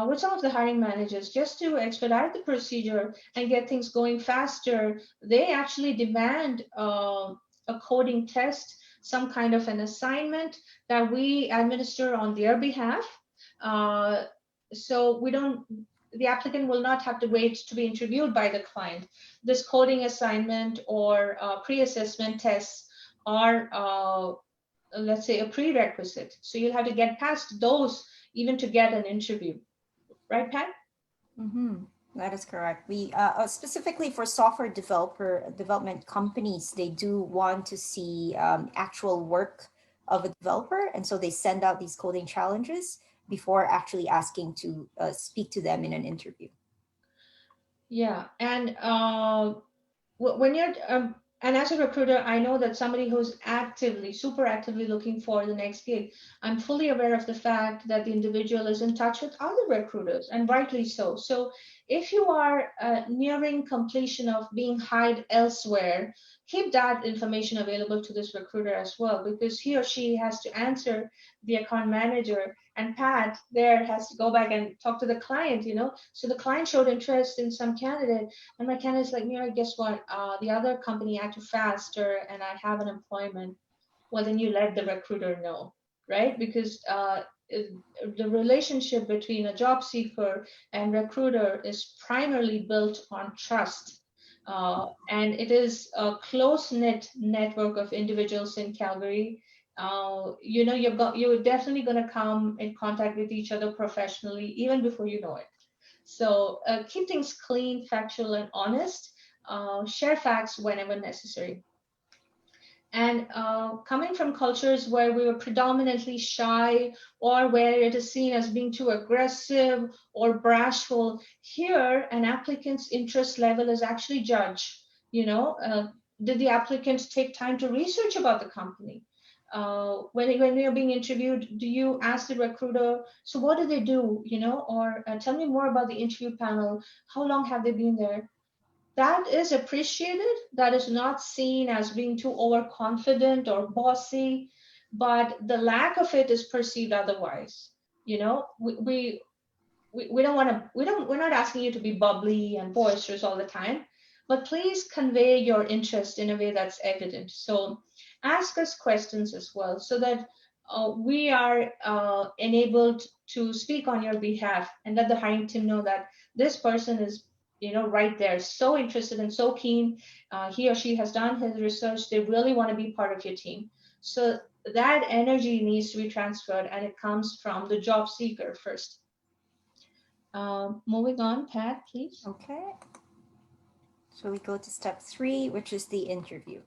with some of the hiring managers, just to expedite the procedure and get things going faster, they actually demand a coding test, some kind of an assignment that we administer on their behalf. So the applicant will not have to wait to be interviewed by the client. This coding assignment or pre-assessment tests are let's say a prerequisite. So you'll have to get past those even to get an interview. Right, Pat? Mm-hmm. That is correct. We specifically for software development companies, they do want to see actual work of a developer, and so they send out these coding challenges before actually asking to speak to them in an interview. Yeah, and when you're and as a recruiter, I know that somebody who's super actively looking for the next gig, I'm fully aware of the fact that the individual is in touch with other recruiters, and rightly so. So if you are nearing completion of being hired elsewhere, keep that information available to this recruiter as well, because he or she has to answer the account manager, and Pat there has to go back and talk to the client, So the client showed interest in some candidate, and my candidate's like, Mira, guess what? The other company acted faster and I have an employment. Well, then you let the recruiter know, right? Because the relationship between a job seeker and recruiter is primarily built on trust. And it is a close-knit network of individuals in Calgary. You're definitely going to come in contact with each other professionally even before you know it. So keep things clean, factual, and honest. Share facts whenever necessary. And coming from cultures where we were predominantly shy, or where it is seen as being too aggressive or bashful, here an applicant's interest level is actually judged. Did the applicants take time to research about the company? when you're being interviewed, do you ask the recruiter, so what do they do, or tell me more about the interview panel, how long have they been there? That is appreciated. That is not seen as being too overconfident or bossy, but the lack of it is perceived otherwise. We don't want to, we're not asking you to be bubbly and boisterous all the time, but please convey your interest in a way that's evident. So ask us questions as well, so that we are enabled to speak on your behalf and let the hiring team know that this person is right there, so interested and so keen. He or she has done his research, they really want to be part of your team. So that energy needs to be transferred, and it comes from the job seeker first. Moving on, Pat, please. Okay. So we go to step 3, which is the interview.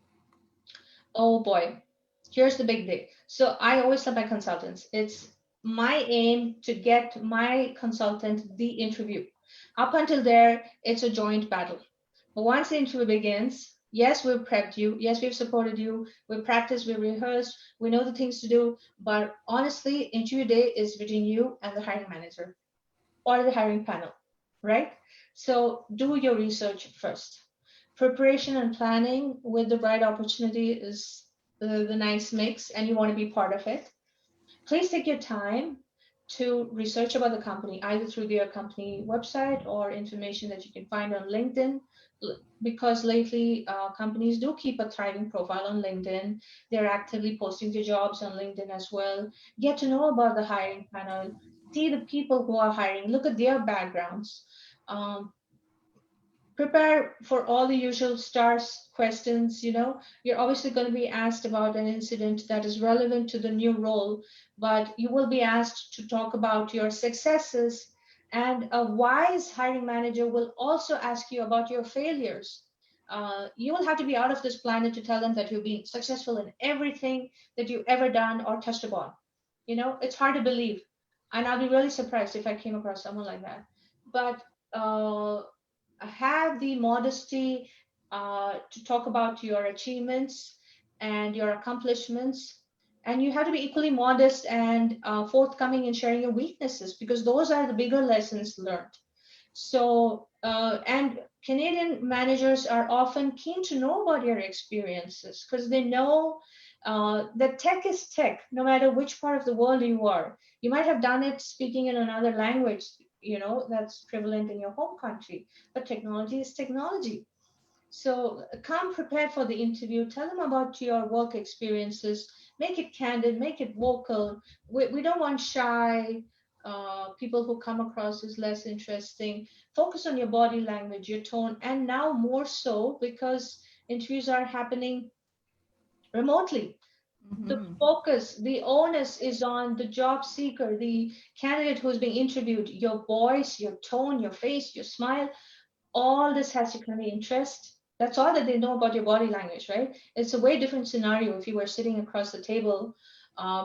Oh boy, here's the big day. So I always tell my consultants, it's my aim to get my consultant the interview. Up until there, it's a joint battle. But once the interview begins, yes, we've prepped you. Yes, we've supported you. We've practiced, we've rehearsed. We know the things to do. But honestly, interview day is between you and the hiring manager or the hiring panel, right? So do your research first. Preparation and planning with the right opportunity is the nice mix, and you want to be part of it. Please take your time to research about the company, either through their company website or information that you can find on LinkedIn, because lately companies do keep a thriving profile on LinkedIn. They're actively posting their jobs on LinkedIn as well. Get to know about the hiring panel, see the people who are hiring, look at their backgrounds. Prepare for all the usual stars questions. You're obviously going to be asked about an incident that is relevant to the new role, but you will be asked to talk about your successes, and a wise hiring manager will also ask you about your failures. You will have to be out of this planet to tell them that you've been successful in everything that you've ever done or touched upon. It's hard to believe, and I'll be really surprised if I came across someone like that. But have the modesty to talk about your achievements and your accomplishments. And you have to be equally modest and forthcoming in sharing your weaknesses, because those are the bigger lessons learned. So, and Canadian managers are often keen to know about your experiences, because they know that tech is tech, no matter which part of the world you are. You might have done it speaking in another language, that's prevalent in your home country, but technology is technology. So come prepared for the interview. Tell them about your work experiences. Make it candid, make it vocal. We don't want shy people who come across as less interesting. Focus on your body language, your tone, and now more so because interviews are happening remotely. The focus, the onus is on the job seeker, the candidate who's being interviewed. Your voice, your tone, your face, your smile, all this has to convey interest. That's all that they know about your body language, right? It's a way different scenario if you were sitting across the table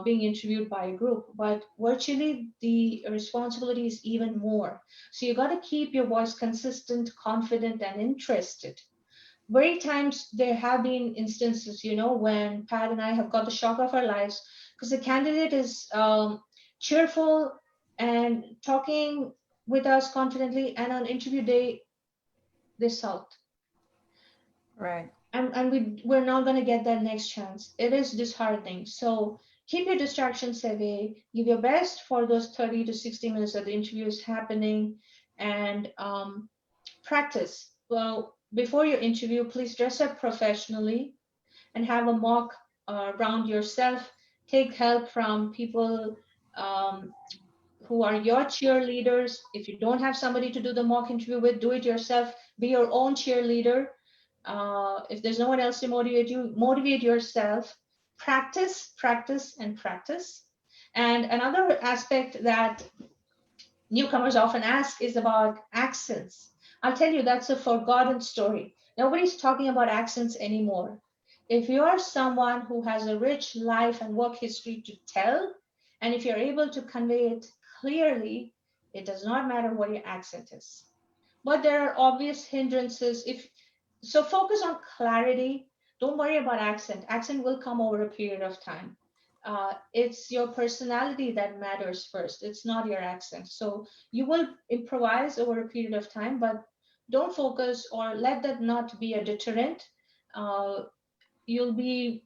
being interviewed by a group, but virtually the responsibility is even more. So you got to keep your voice consistent, confident, and interested. Very times there have been instances, when Pat and I have got the shock of our lives because the candidate is cheerful and talking with us confidently, and on interview day they sulked. Right. And we're not going to get that next chance. It is disheartening. So keep your distractions away. Give your best for those 30 to 60 minutes that the interview is happening, and practice. Well, before your interview, please dress up professionally and have a mock around yourself. Take help from people who are your cheerleaders. If you don't have somebody to do the mock interview with, do it yourself. Be your own cheerleader. If there's no one else to motivate you, motivate yourself. Practice, practice, and practice. And another aspect that newcomers often ask is about accents. I'll tell you, that's a forgotten story. Nobody's talking about accents anymore. If you're someone who has a rich life and work history to tell, and if you're able to convey it clearly, it does not matter what your accent is. But there are obvious hindrances. So focus on clarity. Don't worry about accent. Accent will come over a period of time. it's your personality that matters first. It's not your accent. So you will improvise over a period of time, but don't focus or let that not be a deterrent. Uh, you'll be,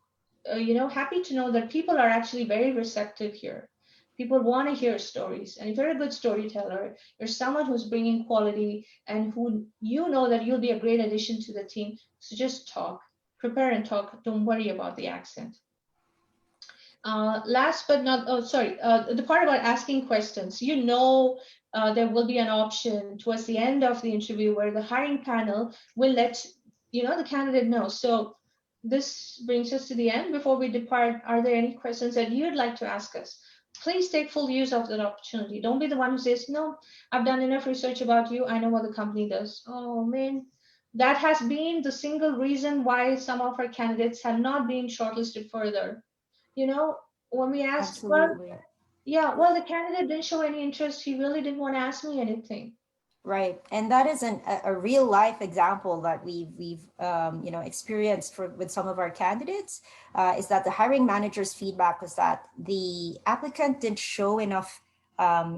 happy to know that people are actually very receptive here. People want to hear stories, and if you're a good storyteller, you're someone who's bringing quality and who that you'll be a great addition to the team. So just talk, prepare and talk. Don't worry about the accent. Last but not, oh, sorry, the part about asking questions, there will be an option towards the end of the interview where the hiring panel will let, the candidate know. So this brings us to the end. Before we depart, are there any questions that you'd like to ask us? Please take full use of that opportunity. Don't be the one who says, no, I've done enough research about you. I know what the company does. Oh, man. That has been the single reason why some of our candidates have not been shortlisted further. When we asked, Absolutely. well, the candidate didn't show any interest. He really didn't want to ask me anything. Right, and that is a real life example that we've experienced with some of our candidates. Is that the hiring manager's feedback was that the applicant didn't show enough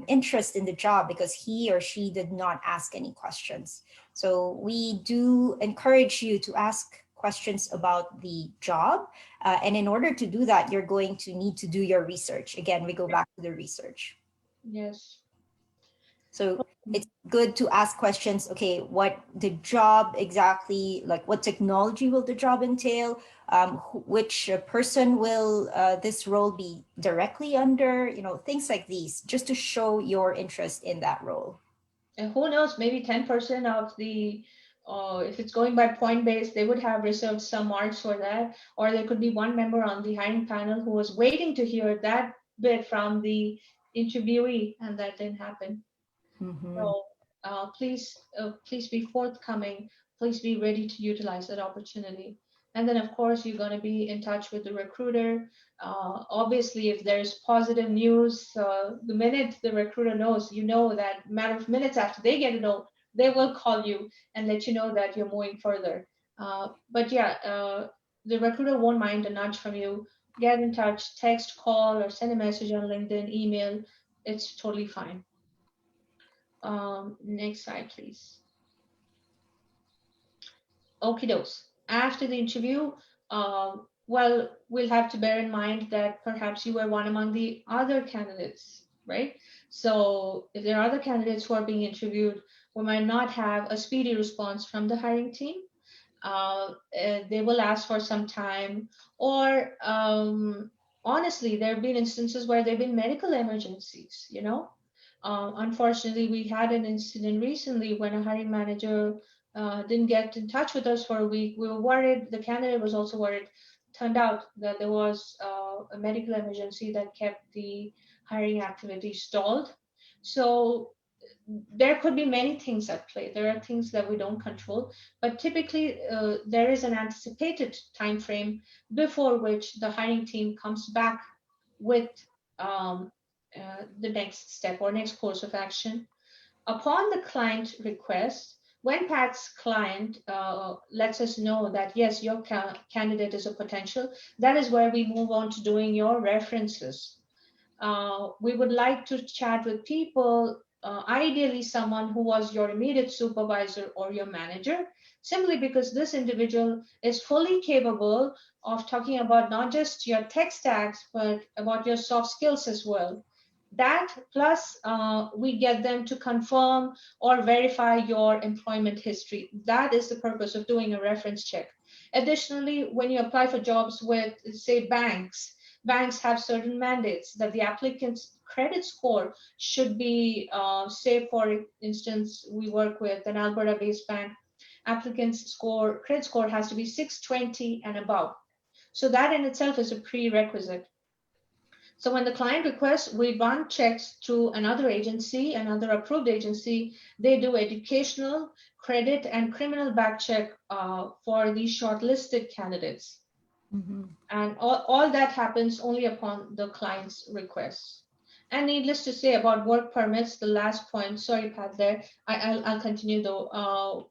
interest in the job because he or she did not ask any questions. So we do encourage you to ask questions about the job, and in order to do that, you're going to need to do your research. Again, we go back to the research. Yes. So it's good to ask questions. Okay, what the job exactly, like what technology will the job entail? Which person will this role be directly under? Things like these, just to show your interest in that role. And who knows, maybe 10% of the, if it's going by point based, they would have reserved some marks for that. Or there could be one member on the hiring panel who was waiting to hear that bit from the interviewee, and that didn't happen. Mm-hmm. So please be forthcoming. Please be ready to utilize that opportunity. And then, of course, you're going to be in touch with the recruiter. Obviously, if there's positive news, the minute the recruiter knows, that matter of minutes after they get to know, they will call you and let you know that you're moving further. But yeah, the recruiter won't mind a nudge from you. Get in touch, text, call, or send a message on LinkedIn, email. It's totally fine. Next slide, please. Okie dokes. After the interview, we'll have to bear in mind that perhaps you were one among the other candidates, right? So if there are other candidates who are being interviewed, we might not have a speedy response from the hiring team. They will ask for some time, or honestly, there have been instances where there have been medical emergencies, Unfortunately, we had an incident recently when a hiring manager didn't get in touch with us for a week. We were worried. The candidate was also worried. Turned out that there was a medical emergency that kept the hiring activity stalled. So there could be many things at play. There are things that we don't control, but typically there is an anticipated time frame before which the hiring team comes back with the next step or next course of action. Upon the client request, when Pat's client lets us know that, yes, your candidate is a potential, that is where we move on to doing your references. We would like to chat with people, ideally someone who was your immediate supervisor or your manager, simply because this individual is fully capable of talking about not just your tech stacks, but about your soft skills as well. That plus we get them to confirm or verify your employment history. That is the purpose of doing a reference check. Additionally, when you apply for jobs with, say, banks have certain mandates that the applicant's credit score should be, say, for instance, we work with an Alberta-based bank, applicant's credit score has to be 620 and above. So that in itself is a prerequisite. So when the client requests, we run checks through another agency, another approved agency. They do educational, credit, and criminal back check for these shortlisted candidates. Mm-hmm. And all that happens only upon the client's request. And needless to say about work permits, the last point, sorry, Pat, there, I'll continue though.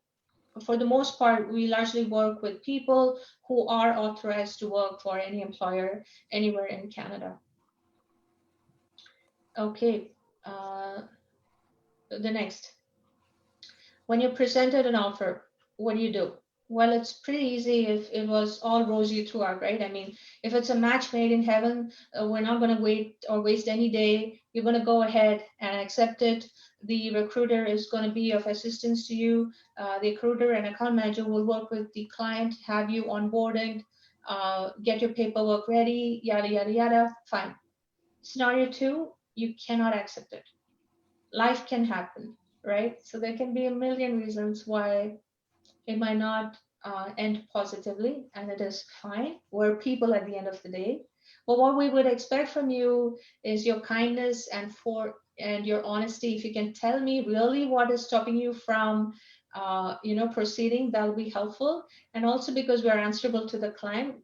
for the most part, we largely work with people who are authorized to work for any employer anywhere in Canada. Okay, the next. When you're presented an offer, what do? Well, it's pretty easy if it was all rosy throughout, right? I mean, if it's a match made in heaven, we're not going to wait or waste any day. You're going to go ahead and accept it. The recruiter is going to be of assistance to you. The recruiter and account manager will work with the client, have you onboarded, get your paperwork ready, yada, yada, yada. Fine. Scenario 2, you cannot accept it. Life can happen, right? So there can be a million reasons why it might not end positively, and it is fine. We're people at the end of the day. But what we would expect from you is your kindness and your honesty. If you can tell me really what is stopping you from proceeding, that'll be helpful. And also, because we're answerable to the client,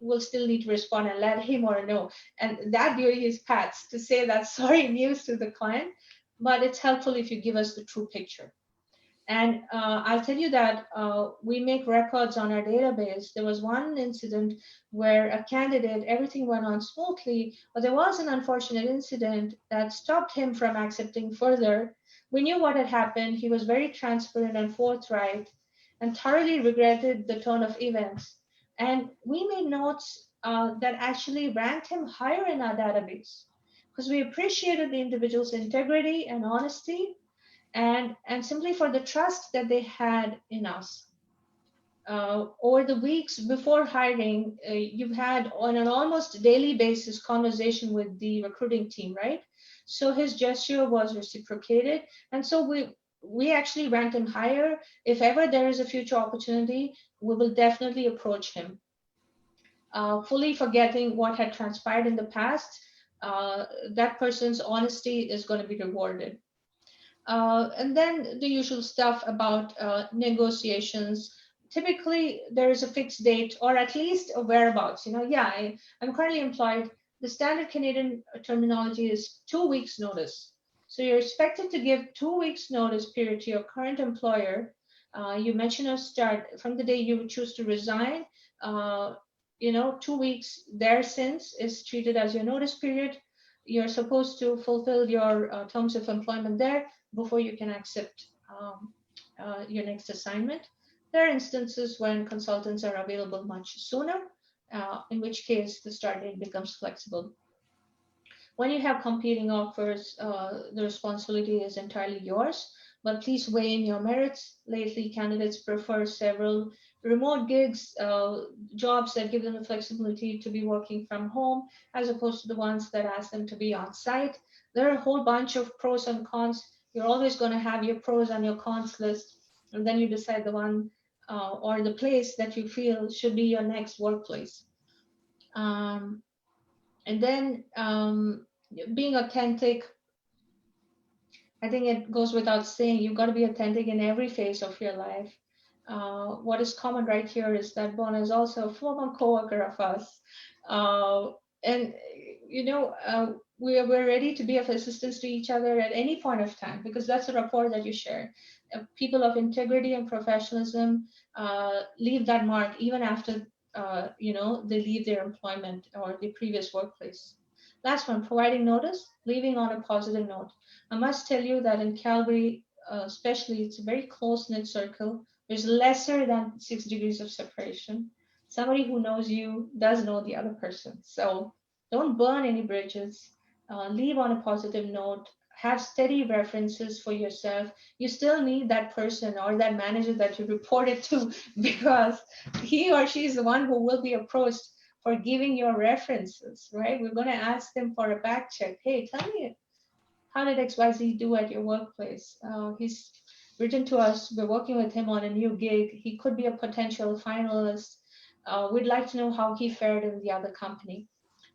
we'll still need to respond and let him or her know. And that during his paths to say that sorry news to the client, but it's helpful if you give us the true picture. And I'll tell you that we make records on our database. There was one incident where a candidate, everything went on smoothly, but there was an unfortunate incident that stopped him from accepting further. We knew what had happened. He was very transparent and forthright and thoroughly regretted the turn of events. And we made notes that actually ranked him higher in our database because we appreciated the individual's integrity and honesty and simply for the trust that they had in us. Over the weeks before hiring, you've had on an almost daily basis conversation with the recruiting team, right? So his gesture was reciprocated. And so we actually ranked him higher. If ever there is a future opportunity, we will definitely approach him. Fully forgetting what had transpired in the past, that person's honesty is going to be rewarded. And then the usual stuff about negotiations. Typically, there is a fixed date or at least a whereabouts. I'm currently employed. The standard Canadian terminology is 2 weeks notice. So you're expected to give 2 weeks notice period to your current employer. You mentioned a start from the day you would choose to resign. 2 weeks there since is treated as your notice period. You're supposed to fulfill your terms of employment there before you can accept your next assignment. There are instances when consultants are available much sooner, in which case the start date becomes flexible. When you have competing offers, the responsibility is entirely yours, but please weigh in your merits. Lately, candidates prefer several remote gigs, jobs that give them the flexibility to be working from home, as opposed to the ones that ask them to be on site. There are a whole bunch of pros and cons. You're always going to have your pros and your cons list, and then you decide the one or the place that you feel should be your next workplace. And then being authentic, I think it goes without saying, you've got to be authentic in every phase of your life. What is common right here is that Bona is also a former coworker of us. We're ready to be of assistance to each other at any point of time, because that's the rapport that you share. People of integrity and professionalism leave that mark even after they leave their employment or the previous workplace. Last one, providing notice, leaving on a positive note. I must tell you that in Calgary, especially, it's a very close-knit circle. There's lesser than 6 degrees of separation. Somebody who knows you does know the other person. So don't burn any bridges. Leave on a positive note. Have steady references for yourself. You still need that person or that manager that you reported to, because he or she is the one who will be approached for giving your references, right? We're going to ask them for a back check. Hey, tell me, how did XYZ do at your workplace? He's written to us. We're working with him on a new gig. He could be a potential finalist. We'd like to know how he fared in the other company.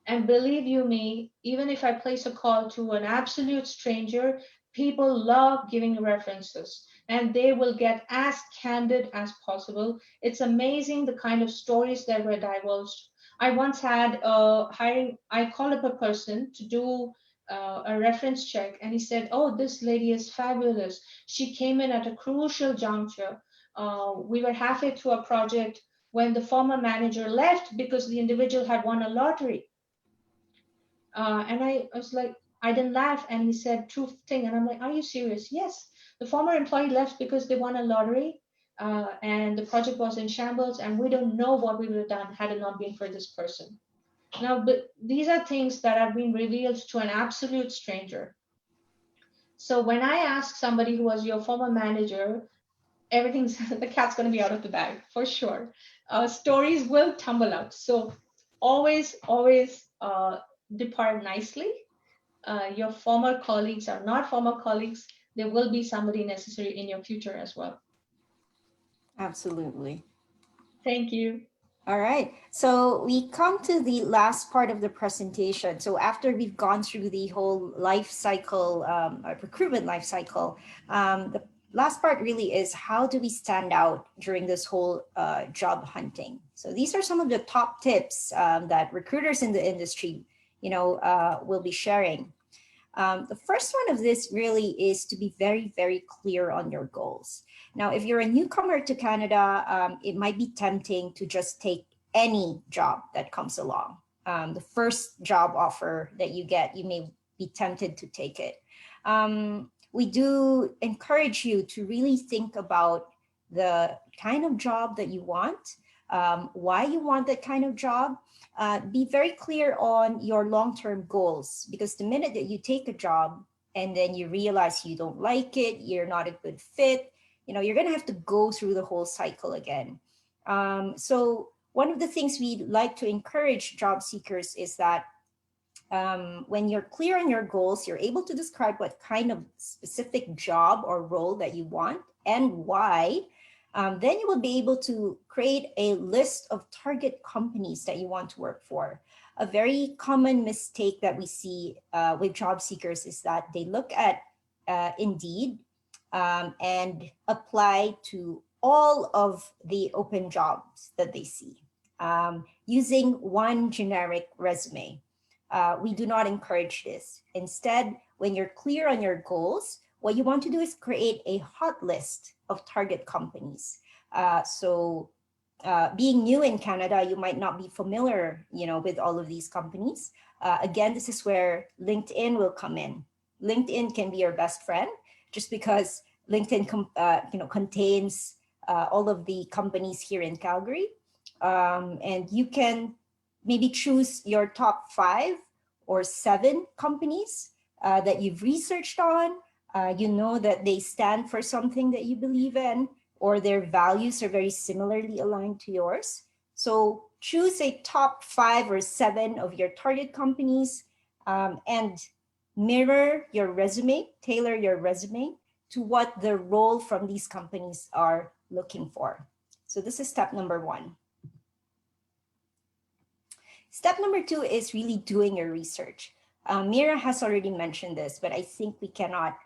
And believe you me, even if I place a call to an absolute stranger, people love giving references, and they will get as candid as possible. It's amazing the kind of stories that were divulged. I once had I called up a person to do a reference check, and he said, "Oh, this lady is fabulous. She came in at a crucial juncture. we were halfway through a project when the former manager left because the individual had won a lottery. And I was like, I didn't laugh. And he said, true thing. And I'm like, are you serious? Yes. The former employee left because they won a lottery, and the project was in shambles, and we don't know what we would have done had it not been for this person. Now, but these are things that have been revealed to an absolute stranger. So when I ask somebody who was your former manager, everything's the cat's going to be out of the bag for sure. Stories will tumble out. So always depart nicely. Your former colleagues are not former colleagues. There will be somebody necessary in your future as well. Absolutely. Thank you. All right. So we come to the last part of the presentation. So after we've gone through the whole life cycle, recruitment life cycle, the last part really is how do we stand out during this whole job hunting? So these are some of the top tips that recruiters in the industry, will be sharing. The first one of this really is to be very, very clear on your goals. Now, if you're a newcomer to Canada, it might be tempting to just take any job that comes along. The first job offer that you get, you may be tempted to take it. We do encourage you to really think about the kind of job that you want, why you want that kind of job. Be very clear on your long-term goals, because the minute that you take a job and then you realize you don't like it, you're not a good fit, you're going to have to go through the whole cycle again. So one of the things we like to encourage job seekers is that when you're clear on your goals, you're able to describe what kind of specific job or role that you want and why. Then you will be able to create a list of target companies that you want to work for. A very common mistake that we see with job seekers is that they look at Indeed and apply to all of the open jobs that they see using one generic resume. We do not encourage this. Instead, when you're clear on your goals, what you want to do is create a hot list of target companies. Being new in Canada, you might not be familiar, with all of these companies. Again, this is where LinkedIn will come in. LinkedIn can be your best friend, just because LinkedIn, contains all of the companies here in Calgary, and you can maybe choose your top 5 or 7 companies that you've researched on. That they stand for something that you believe in, or their values are very similarly aligned to yours. So choose a top 5 or 7 of your target companies and mirror your resume, tailor your resume to what the role from these companies are looking for. So this is step number 1. Step number 2 is really doing your research. Mira has already mentioned this, but I think we cannot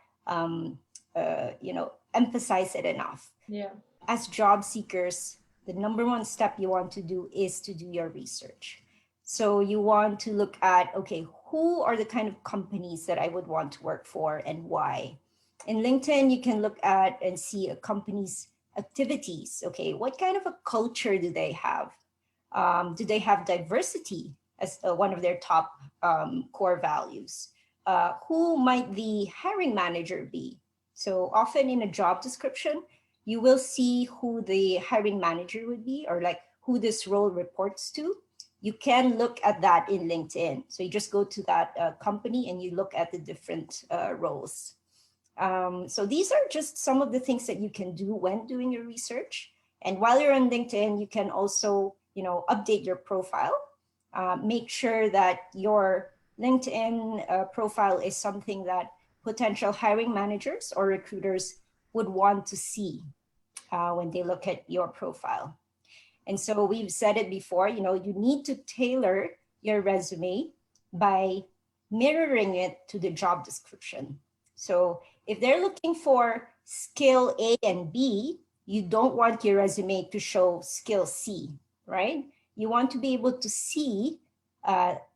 emphasize it enough. Yeah. As job seekers, the number 1 step you want to do is to do your research. So you want to look at, okay, who are the kind of companies that I would want to work for and why? In LinkedIn, you can look at and see a company's activities. Okay, what kind of a culture do they have? Do they have diversity as one of their top core values? Who might the hiring manager be? So often in a job description, you will see who the hiring manager would be, or like who this role reports to. You can look at that in LinkedIn. So you just go to that company and you look at the different roles. So these are just some of the things that you can do when doing your research. And while you're on LinkedIn, you can also, update your profile. Make sure that your LinkedIn profile is something that potential hiring managers or recruiters would want to see when they look at your profile. And so we've said it before, you need to tailor your resume by mirroring it to the job description. So if they're looking for skill A and B, you don't want your resume to show skill C, right? You want to be able to see,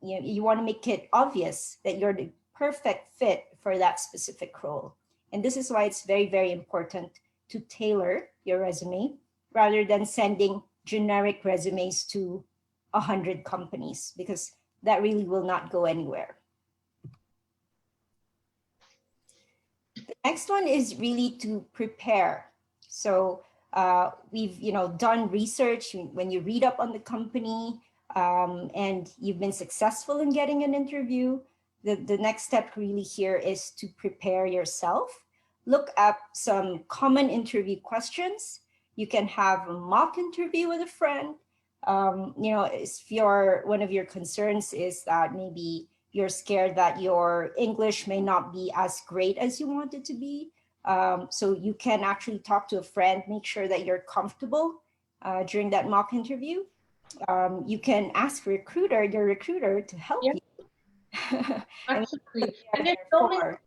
you want to make it obvious that you're the perfect fit for that specific role. And this is why it's very, very important to tailor your resume rather than sending generic resumes to 100 companies, because that really will not go anywhere. The next one is really to prepare. So we've done research. When you read up on the company and you've been successful in getting an interview, the next step really here is to prepare yourself. Look up some common interview questions. You can have a mock interview with a friend. If one of your concerns is that maybe you're scared that your English may not be as great as you want it to be. So you can actually talk to a friend, make sure that you're comfortable during that mock interview. You can ask your recruiter to help Yeah. you. Absolutely. And there's so many,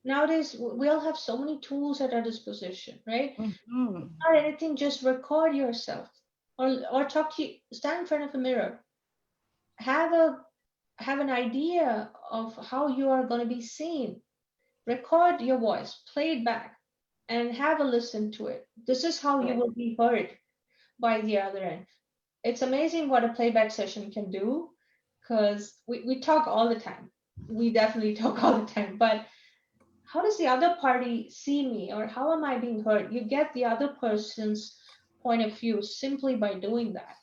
nowadays, we all have so many tools at our disposition, right? Mm-hmm. Not anything, just record yourself or stand in front of a mirror. Have an idea of how you are going to be seen. Record your voice, play it back, and have a listen to it. This is how you will be heard by the other end. It's amazing what a playback session can do, because we talk all the time. We definitely talk all the time, but how does the other party see me, or how am I being heard? You get the other person's point of view simply by doing that.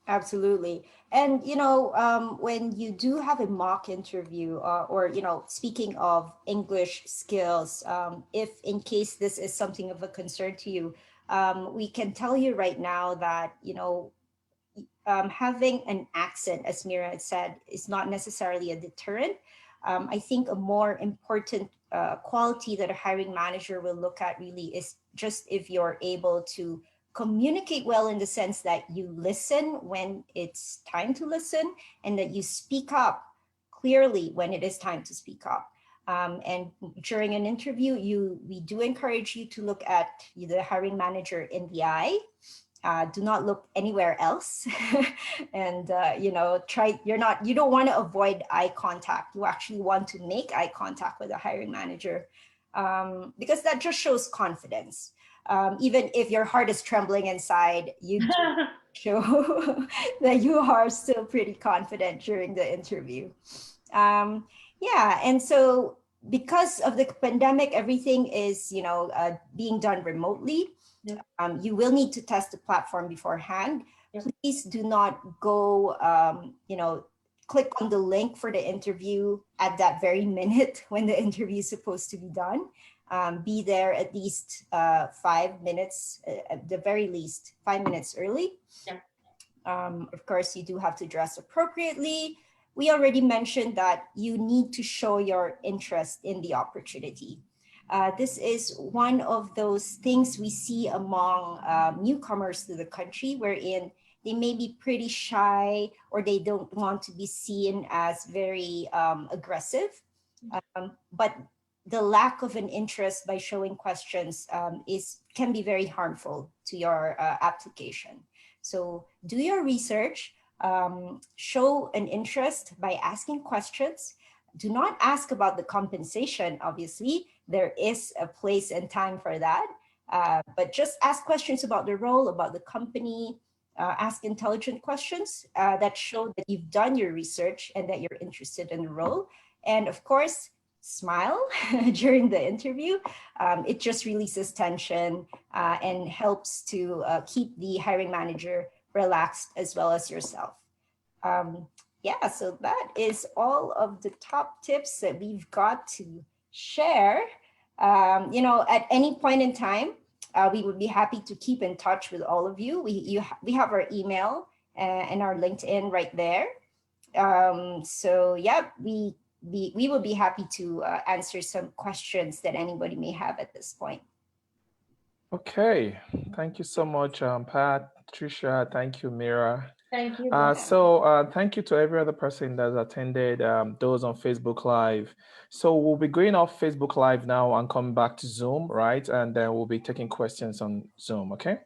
Absolutely. And, when you do have a mock interview or, speaking of English skills, if in case this is something of a concern to you, we can tell you right now that, having an accent, as Mira had said, is not necessarily a deterrent. I think a more important quality that a hiring manager will look at really is just if you're able to communicate well, in the sense that you listen when it's time to listen and that you speak up clearly when it is time to speak up. And during an interview, we do encourage you to look at the hiring manager in the eye. Do not look anywhere else. And, you don't want to avoid eye contact. You actually want to make eye contact with a hiring manager, because that just shows confidence. Even if your heart is trembling inside, you do show that you are still pretty confident during the interview. And so because of the pandemic, everything is, being done remotely. Yeah. You will need to test the platform beforehand. Yeah. Please do not go, click on the link for the interview at that very minute when the interview is supposed to be done. Be there at least 5 minutes, at the very least 5 minutes early. Yeah. Of course, you do have to dress appropriately. We already mentioned that you need to show your interest in the opportunity. This is one of those things we see among newcomers to the country, wherein they may be pretty shy or they don't want to be seen as very aggressive. But the lack of an interest by showing questions can be very harmful to your application. So do your research, show an interest by asking questions. Do not ask about the compensation, obviously. There is a place and time for that. But just ask questions about the role, about the company. Ask intelligent questions that show that you've done your research and that you're interested in the role. And of course, smile during the interview. It just releases tension and helps to keep the hiring manager relaxed, as well as yourself. So that is all of the top tips that we've got to share. At any point in time, we would be happy to keep in touch with all of you. We have our email and our LinkedIn right there. We will be happy to answer some questions that anybody may have at this point. Okay, thank you so much, Pat, Tricia. Thank you, Mira. Thank you. Thank you to every other person that's attended, those on Facebook Live. So we'll be going off Facebook Live now and coming back to Zoom, right? And then we'll be taking questions on Zoom, okay?